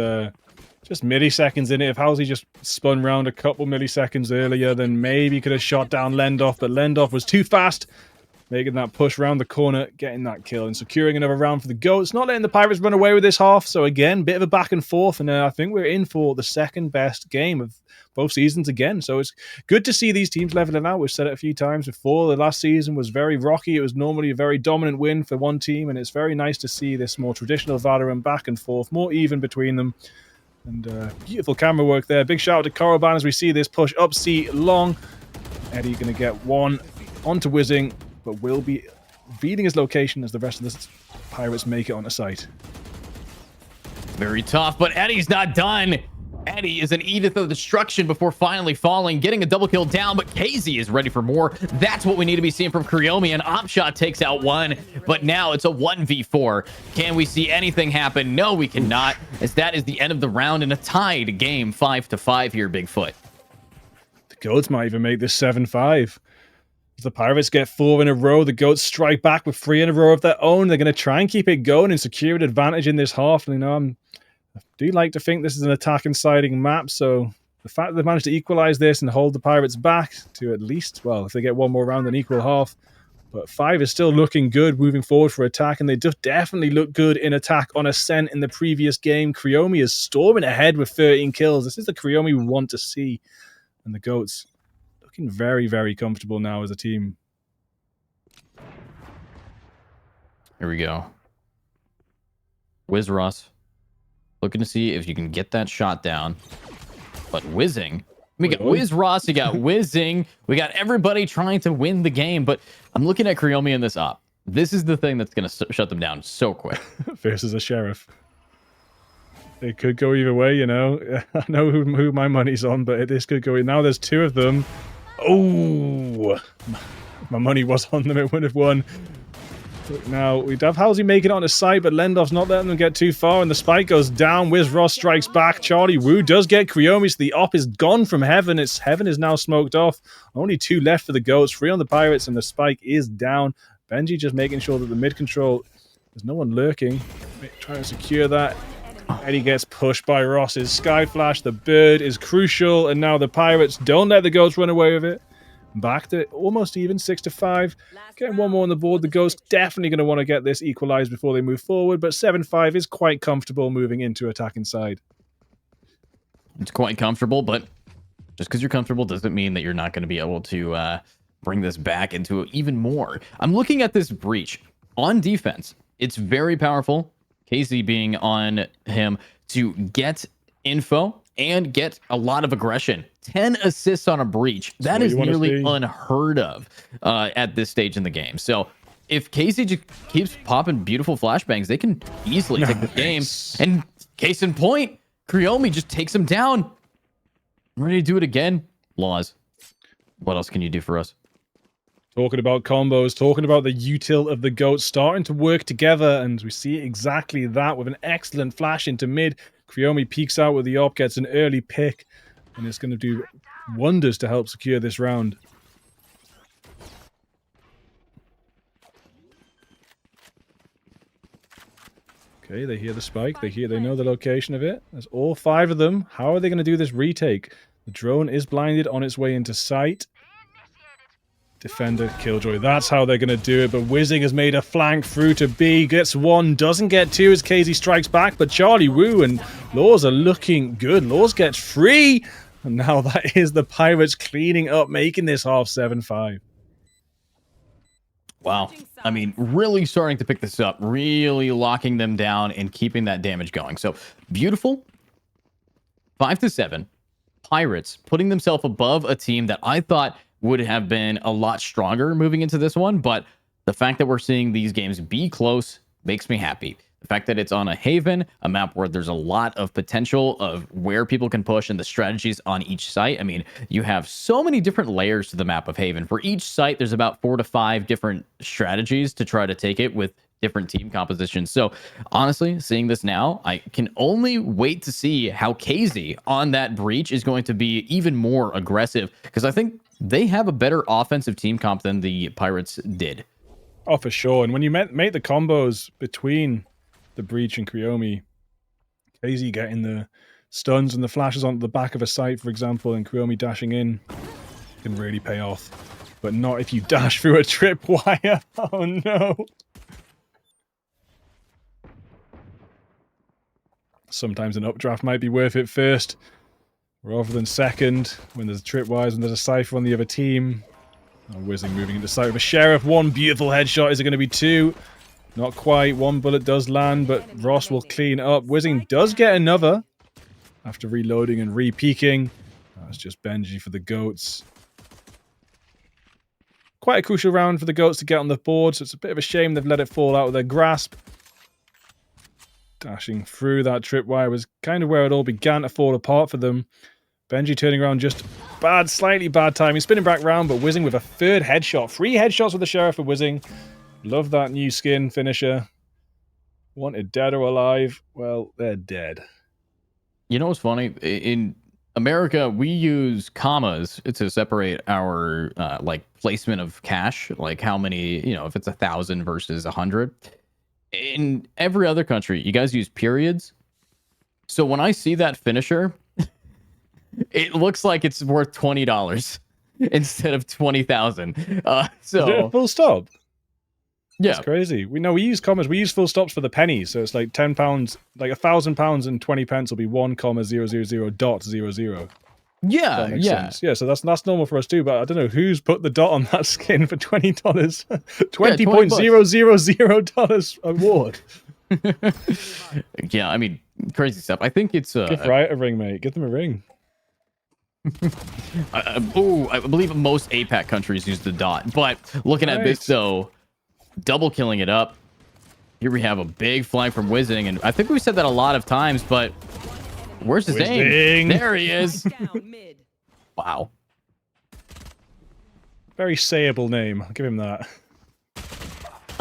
just milliseconds in it. If Halsey just spun round a couple milliseconds earlier, then maybe could have shot down Lendoff, but Lendoff was too fast, making that push round the corner, getting that kill, and securing another round for the Goats. Not letting the Pirates run away with this half, so again, bit of a back and forth, and I think we're in for the second best game of both seasons again. So it's good to see these teams leveling out. We've said it a few times before. The last season was very rocky. It was normally a very dominant win for one team, and it's very nice to see this more traditional Valorant back and forth, more even between them. And beautiful camera work there. Big shout out to Coroban as we see this push up C long. Eddie going to get one onto Whizzing, but will be reading his location as the rest of the Pirates make it on the site. Very tough, but Eddie's not done. Eddie is an Edith of Destruction before finally falling, getting a double kill down, but KZ is ready for more. That's what we need to be seeing from Kriomi, and Opshot takes out one, but now it's a 1v4. Can we see anything happen? No, we cannot, as that is the end of the round in a tied game 5-5 here, Bigfoot. The Goats might even make this 7-5. If the Pirates get 4 in a row, the Goats strike back with 3 in a row of their own. They're going to try and keep it going and secure an advantage in this half. And, you know, I do like to think this is an attack inciting map, so The fact that they've managed to equalize this and hold the Pirates back to at least, well, if they get one more round, an equal half. But 5 is still looking good moving forward for attack, and they definitely look good in attack on Ascent in the previous game. Creomi is storming ahead with 13 kills. This is the Creomi we want to see. And the Goats looking very, very comfortable now as a team. Here we go. Wiz Ross. Looking to see if you can get that shot down. But whizzing. We got Wiz Ross, you got whizzing. We got everybody trying to win the game. But I'm looking at Creomi in this op. This is the thing that's going to shut them down so quick. Versus a Sheriff. It could go either way, you know. I know who my money's on, but this could go. Now there's 2 of them. Oh, my money was on them. It would have won. Now, we'd have Halsey making it on his side, but Lendorf's not letting them get too far, and the spike goes down. Wiz Ross strikes back. Charlie Wu does get Creomi, so the op is gone from Heaven. Heaven is now smoked off. Only 2 left for the Goats, 3 on the Pirates, and the spike is down. Benji just making sure that the mid control, there's no one lurking. Trying to secure that. Eddie gets pushed by Ross's Sky Flash. The bird is crucial, and now the Pirates don't let the Goats run away with it. Back to almost even, 6-5. Getting one more on the board. The Ghosts definitely going to want to get this equalized before they move forward, but 7-5 is quite comfortable moving into attacking side. It's quite comfortable, but just because you're comfortable doesn't mean that you're not going to be able to bring this back into even more. I'm looking at this breach. On defense, it's very powerful. Casey being on him to get info and get a lot of aggression. 10 assists on a breach. That is nearly unheard of at this stage in the game. So if Casey just keeps popping beautiful flashbangs, they can easily take the game. And case in point, Creomi just takes him down. I'm ready to do it again. Laws. What else can you do for us? Talking about combos, talking about the util of the Goats starting to work together, and we see exactly that with an excellent flash into mid. Creomi peeks out with the op, gets an early pick, and it's going to do wonders to help secure this round. Okay, they hear the spike. They know the location of it. There's all 5 of them. How are they going to do this retake? The drone is blinded on its way into sight. Defender, Killjoy. That's how they're going to do it. But Whizzing has made a flank through to B. Gets 1, doesn't get 2 as KZ strikes back. But Charlie Wu and Laws are looking good. Laws gets 3. And now that is the Pirates cleaning up, making this half 7-5. Wow. I mean, really starting to pick this up. Really locking them down and keeping that damage going. So, beautiful. 5-7. Pirates putting themselves above a team that I thought would have been a lot stronger moving into this one, but the fact that we're seeing these games be close makes me happy. The fact that it's on a Haven, a map where there's a lot of potential of where people can push and the strategies on each site. I mean, you have so many different layers to the map of Haven. For each site, there's about 4 to 5 different strategies to try to take it with different team compositions. So honestly, seeing this now, I can only wait to see how KZ on that breach is going to be even more aggressive, because I think they have a better offensive team comp than the Pirates did. Oh, for sure. And when you make the combos between the breach and Creomi, KZ getting the stuns and the flashes onto the back of a site, for example, and Creomi dashing in can really pay off. But not if you dash through a tripwire. Oh no. Sometimes an updraft might be worth it first, rather than second, when there's tripwires and there's a Cypher on the other team. Oh, Whizzing moving into sight with a Sheriff. 1 beautiful headshot. Is it going to be 2? Not quite. 1 bullet does land, but Ross will clean up. Whizzing does get another after reloading and re-peeking. That's just Benji for the Goats. Quite a crucial round for the Goats to get on the board, so it's a bit of a shame they've let it fall out of their grasp. Dashing through that tripwire was kind of where it all began to fall apart for them. Benji turning around just slightly bad timing. Spinning back round, but Whizzing with a 3rd headshot. 3 headshots with the Sheriff for Whizzing. Love that new skin finisher. Wanted dead or alive. Well, they're dead. You know what's funny? In America, we use commas to separate our like placement of cash, like how many, if it's 1,000 versus 100. In every other country, you guys use periods. So when I see that finisher, it looks like it's worth $20 instead of 20,000. Is it a So full stop? yeah, That's crazy. We use commas. We use full stops for the pennies. So it's like £10, like £1,000 and 20 pence will be 1,000.00. yeah, That makes yeah. sense. Yeah, so that's normal for us too. But I don't know who's put the dot on that skin for $20. $20.000 award. Yeah, I mean, crazy stuff. I think it's Give Riot a ring, mate. Give them a ring. I believe most APAC countries use the dot. But looking at this, though, double killing it up. Here we have a big flank from Wizzing, and I think we said that a lot of times, but where's his aim? There he is. Down mid. Wow. Very sayable name. I'll give him that.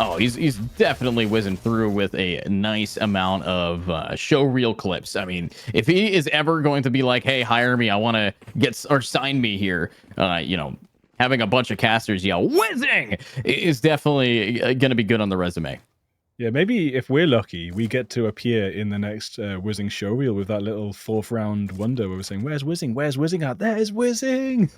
Oh, he's definitely whizzing through with a nice amount of show reel clips. I mean, if he is ever going to be like, hey, hire me, I want to get or sign me here, you know, having a bunch of casters yell whizzing is definitely going to be good on the resume. Yeah, maybe if we're lucky, we get to appear in the next Whizzing showreel with that little 4th round wonder where we're saying, where's Whizzing? Where's Whizzing at? There's Whizzing!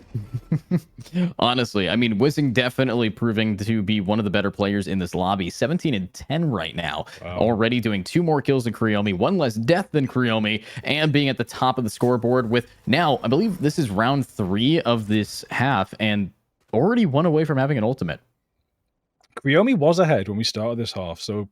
Honestly, I mean, Whizzing definitely proving to be one of the better players in this lobby. 17 and 10 right now. Wow. Already doing 2 more kills than Kriomi, 1 less death than Kriomi, and being at the top of the scoreboard with now, I believe this is round 3 of this half, and already 1 away from having an ultimate. Kriomi was ahead when we started this half, so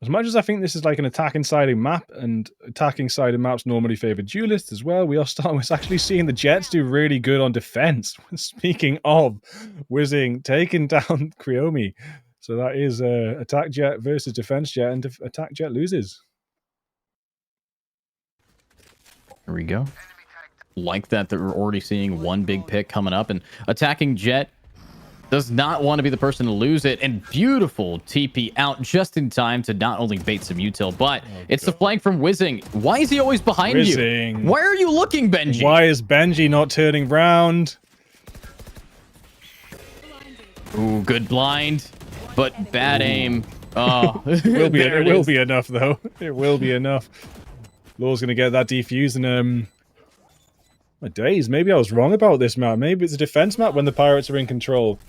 as much as I think this is like an attacking-sided map, and attacking-sided maps normally favor duelists as well, we're actually seeing the Jets do really good on defense. Speaking of, Whizzing taking down Kriomi. So that is attack Jet versus defense Jet, and attack Jet loses. Here we go. Like that we're already seeing 1 big pick coming up, and attacking Jet does not want to be the person to lose it, and beautiful TP out just in time to not only bait some util, but it's the flank from Whizzing. Why is he always behind Whizzing. you? Why are you looking, Benji? Why is Benji not turning round? Ooh, good blind, but bad aim. Oh, it will be enough though. It will be enough. Law's gonna get that defused, and my days. Maybe I was wrong about this map. Maybe it's a defense map when the pirates are in control.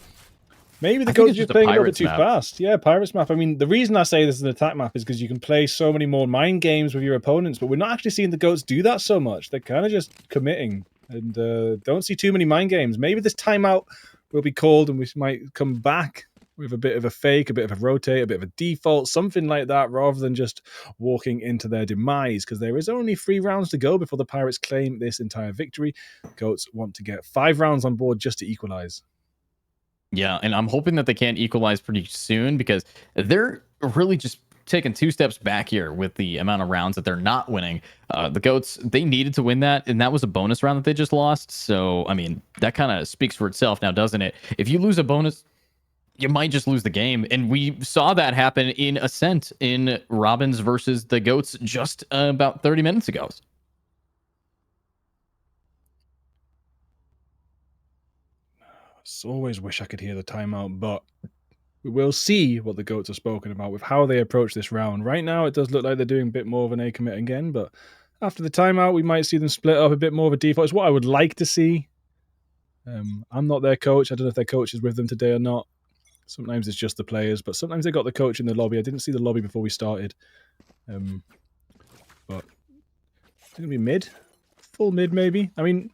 Maybe the coach is just playing a little bit too fast. Yeah, Pirates map. I mean, the reason I say this is an attack map is because you can play so many more mind games with your opponents, but we're not actually seeing the goats do that so much. They're kind of just committing and don't see too many mind games. Maybe this timeout will be called and we might come back with a bit of a fake, a bit of a rotate, a bit of a default, something like that, rather than just walking into their demise, because there is only 3 rounds to go before the Pirates claim this entire victory. Goats want to get 5 rounds on board just to equalize. Yeah, and I'm hoping that they can equalize pretty soon, because they're really just taking 2 steps back here with the amount of rounds that they're not winning. The Goats, they needed to win that, and that was a bonus round that they just lost. So, I mean, that kind of speaks for itself now, doesn't it? If you lose a bonus, you might just lose the game. And we saw that happen in Ascent in Robins versus the Goats just about 30 minutes ago. I always wish I could hear the timeout, but we will see what the Goats have spoken about with how they approach this round. Right now, it does look like they're doing a bit more of an A commit again, but after the timeout, we might see them split up a bit more of a default. It's what I would like to see. I'm not their coach. I don't know if their coach is with them today or not. Sometimes it's just the players, but sometimes they got the coach in the lobby. I didn't see the lobby before we started. But it's going to be mid. Full mid, maybe. I mean,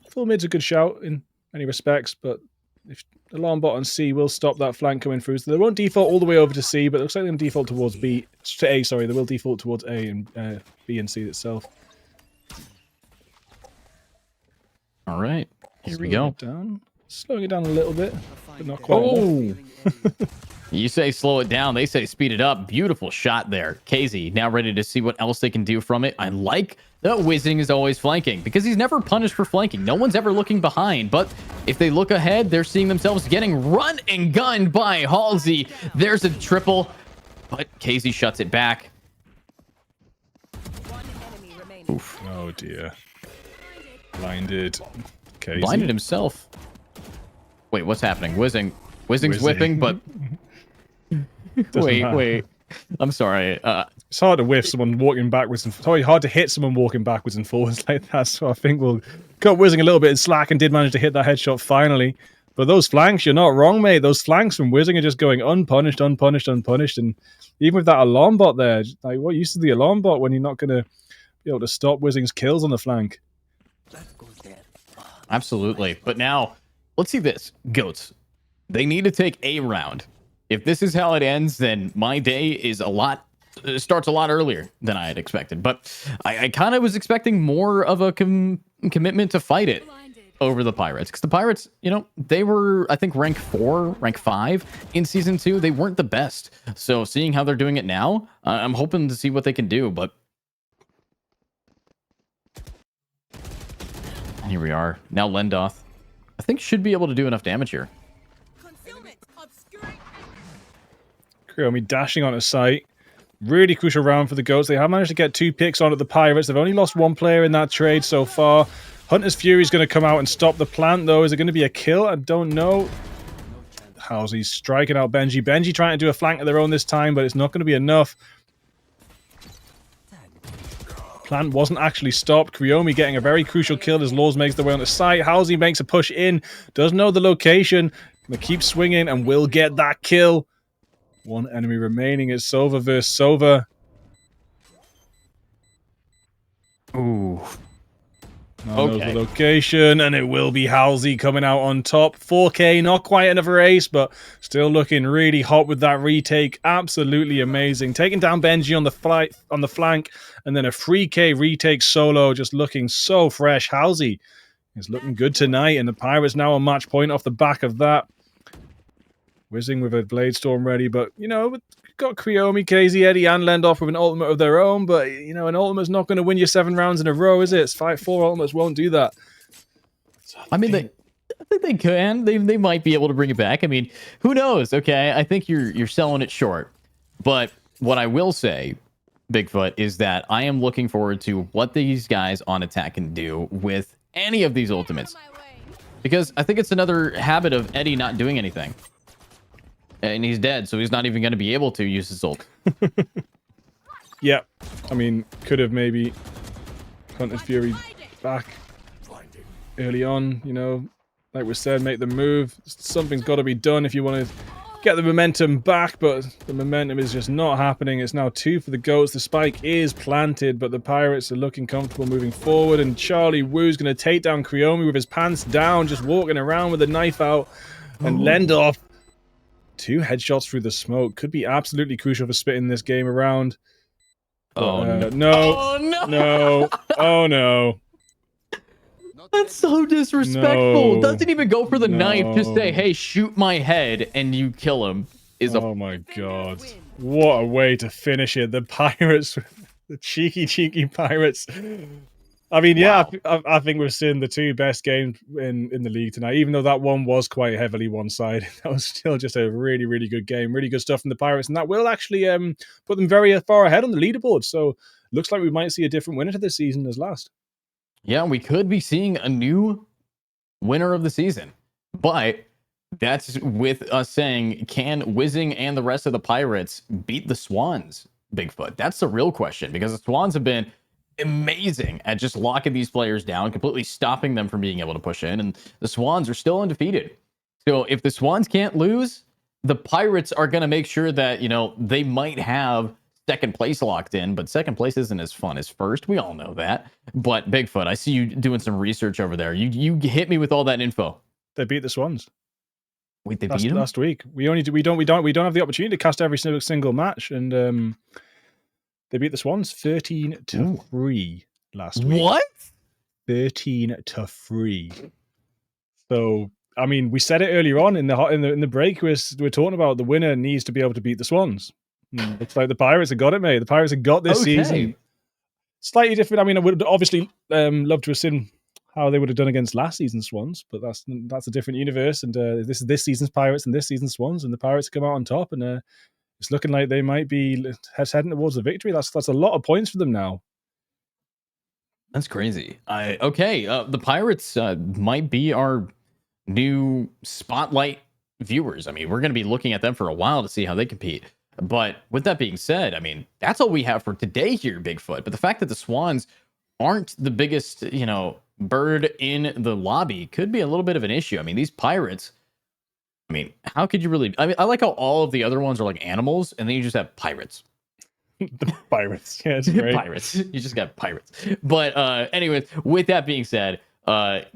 full mid's a good shout in many respects, but if alarm bot on C will stop that flank coming through, so they won't default all the way over to C, but it looks like they're going to default towards A, sorry. They will default towards A and B and C itself. All right, here we go. Slowing it down a little bit, but not quite. Oh, you say slow it down. They say speed it up. Beautiful shot there. KZ now ready to see what else they can do from it. I like that Whizzing is always flanking because he's never punished for flanking. No one's ever looking behind, but if they look ahead, they're seeing themselves getting run and gunned by Halsey. There's a triple, but KZ shuts it back. Oof. Oh dear. Blinded. KZ. Blinded himself. Wait, what's happening? Whizzing's whipping, but wait. I'm sorry. It's hard to whiff someone walking backwards and sorry, hard to hit someone walking backwards and forwards like that. So I think we'll cut Whizzing a little bit in slack and did manage to hit that headshot finally. But those flanks, you're not wrong, mate. Those flanks from Whizzing are just going unpunished. And even with that alarm bot there, like what use is the alarm bot when you're not going to be able to stop Whizzing's kills on the flank? Absolutely. But now, let's see this. Goats. They need to take a round. If this is how it ends, then my day is starts a lot earlier than I had expected. But I kind of was expecting more of a commitment to fight it over the Pirates. Because the Pirates, they were, I think, rank 4, rank 5 in Season 2. They weren't the best. So seeing how they're doing it now, I'm hoping to see what they can do. But here we are. Now Lendoth, I think, should be able to do enough damage here. Cryomi dashing onto site. Really crucial round for the Goats. They have managed to get 2 picks onto the Pirates. They've only lost 1 player in that trade so far. Hunter's Fury is going to come out and stop the plant, though. Is it going to be a kill? I don't know. How's he striking out Benji? Benji trying to do a flank of their own this time, but it's not going to be enough. Plant wasn't actually stopped. Cryomi getting a very crucial kill as Laws makes their way onto site. Halsey makes a push in. Doesn't know the location. Gonna keep swinging and will get that kill. 1 enemy remaining. It's Sova versus Sova. Ooh. Knows the location, and it will be Halsey coming out on top. 4K, not quite another ace, but still looking really hot with that retake. Absolutely amazing. Taking down Benji on the flank, and then a 3K retake solo, just looking so fresh. Halsey is looking good tonight, and the Pirates now on match point off the back of that. Whizzing with a Blade Storm ready, but, we've got Cryomi, KZ, Eddie, and Lendoff with an ultimate of their own, but, an ultimate's not going to win you 7 rounds in a row, is it? It's 5-4 ultimates won't do that. So I think they can. They might be able to bring it back. I mean, who knows? Okay, I think you're selling it short. But what I will say, Bigfoot, is that I am looking forward to what these guys on attack can do with any of these ultimates. Because I think it's another habit of Eddie not doing anything. And he's dead, so he's not even going to be able to use his ult. Yeah. I mean, could have maybe Hunter's Fury back early on, like we said, make the move. Something's got to be done if you want to get the momentum back, but the momentum is just not happening. It's now 2 for the Goats. The spike is planted, but the Pirates are looking comfortable moving forward, and Charlie Woo's going to take down Cryomi with his pants down, just walking around with a knife out, and Lendoff 2 headshots through the smoke could be absolutely crucial for splitting this game around. But, no. Oh, no. That's so disrespectful. Doesn't even go for the knife. Just say, hey, shoot my head, and you kill him. Oh, my God. What a way to finish it. The Pirates, the cheeky Pirates. I mean, yeah, wow. I think we've seen the 2 best games in the league tonight, even though that one was quite heavily one-sided. That was still just a really, really good game. Really good stuff from the Pirates, and that will actually put them very far ahead on the leaderboard. So looks like we might see a different winner to this season as last. Yeah, we could be seeing a new winner of the season. But that's with us saying, can Whizzing and the rest of the Pirates beat the Swans, Bigfoot? That's the real question, because the Swans have been amazing at just locking these players down, completely stopping them from being able to push in, and the Swans are still undefeated. So if the Swans can't lose, the Pirates are going to make sure that, they might have second place locked in, but second place isn't as fun as first. We all know that. But Bigfoot, I see you doing some research over there. You hit me with all that info. They beat the Swans. Wait, they beat them last week. We don't have the opportunity to cast every single match, and they beat the Swans 13-3 last week. What? 13-3. So, I mean, we said it earlier on in the break. We're talking about the winner needs to be able to beat the Swans. It's like the Pirates have got it, mate. The Pirates have got this season. Slightly different. I mean, I would obviously love to have seen how they would have done against last season's Swans, but that's a different universe. And this is this season's Pirates and this season's Swans, and the Pirates come out on top, and it's looking like they might be heading towards the victory. That's a lot of points for them now. That's crazy. The Pirates might be our new spotlight viewers. I mean, we're going to be looking at them for a while to see how they compete. But with that being said, I mean, that's all we have for today here, Bigfoot. But the fact that the Swans aren't the biggest, bird in the lobby could be a little bit of an issue. I mean, these Pirates, I mean, how could you really? I mean, I like how all of the other ones are like animals, and then you just have pirates. The Pirates. Yeah, it's great. Pirates. You just got pirates. But anyways, with that being said,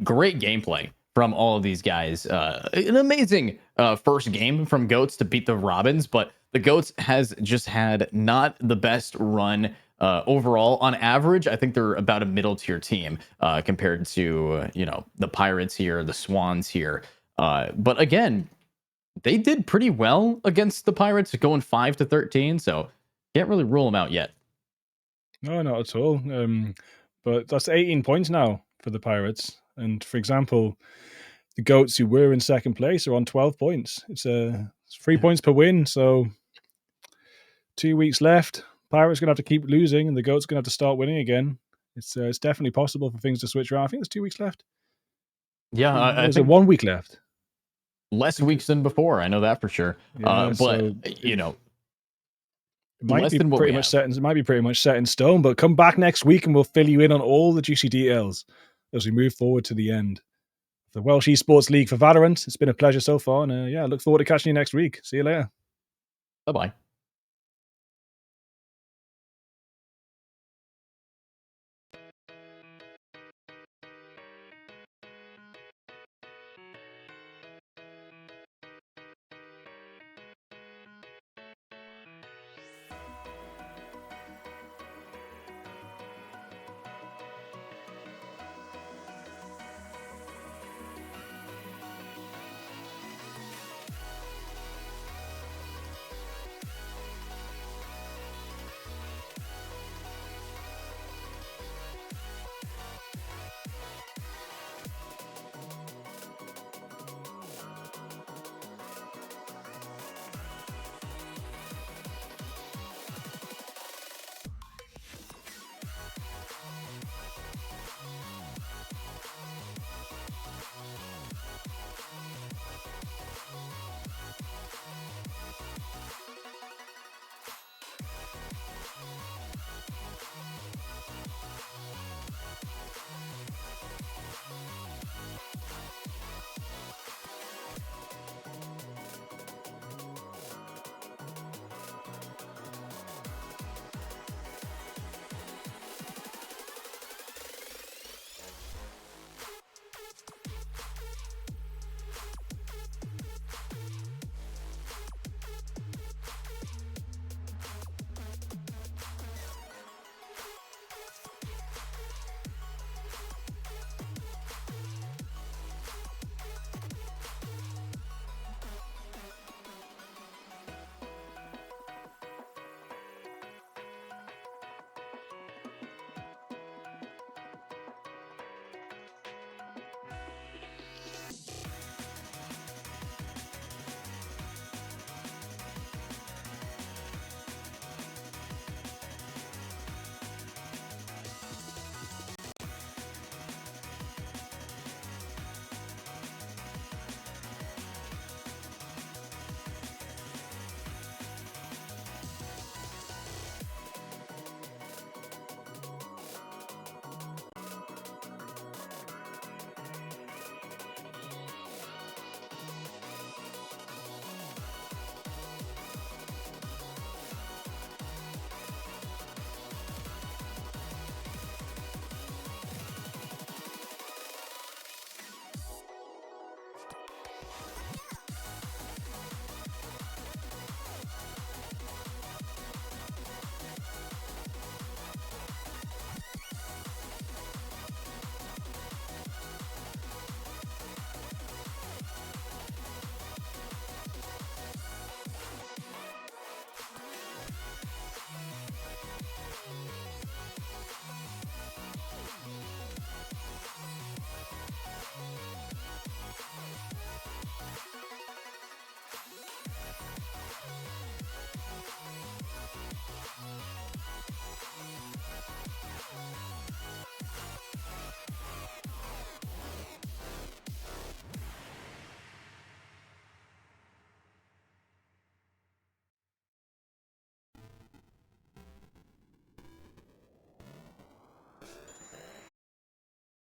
great gameplay from all of these guys. An amazing first game from Goats to beat the Robins, but the Goats has just had not the best run overall. On average, I think they're about a middle tier team compared to the Pirates here, the Swans here. But again, they did pretty well against the Pirates, going 5-13. So can't really rule them out yet. No, not at all. But that's 18 points now for the Pirates. And for example, the Goats, who were in second place, are on 12 points. It's 3 points per win. So 2 weeks left. Pirates going to have to keep losing, and the Goats going to have to start winning again. It's definitely possible for things to switch around. I think there's 2 weeks left. Yeah, I There's think 1 week left. less weeks than before. I know that for sure. Yeah, so it might less be than what pretty we much have. set. It might be pretty much set in stone. But come back next week, and we'll fill you in on all the juicy details as we move forward to the end of the Welsh Esports League for Valorant. It's been a pleasure so far, and I look forward to catching you next week. See you later. Bye bye.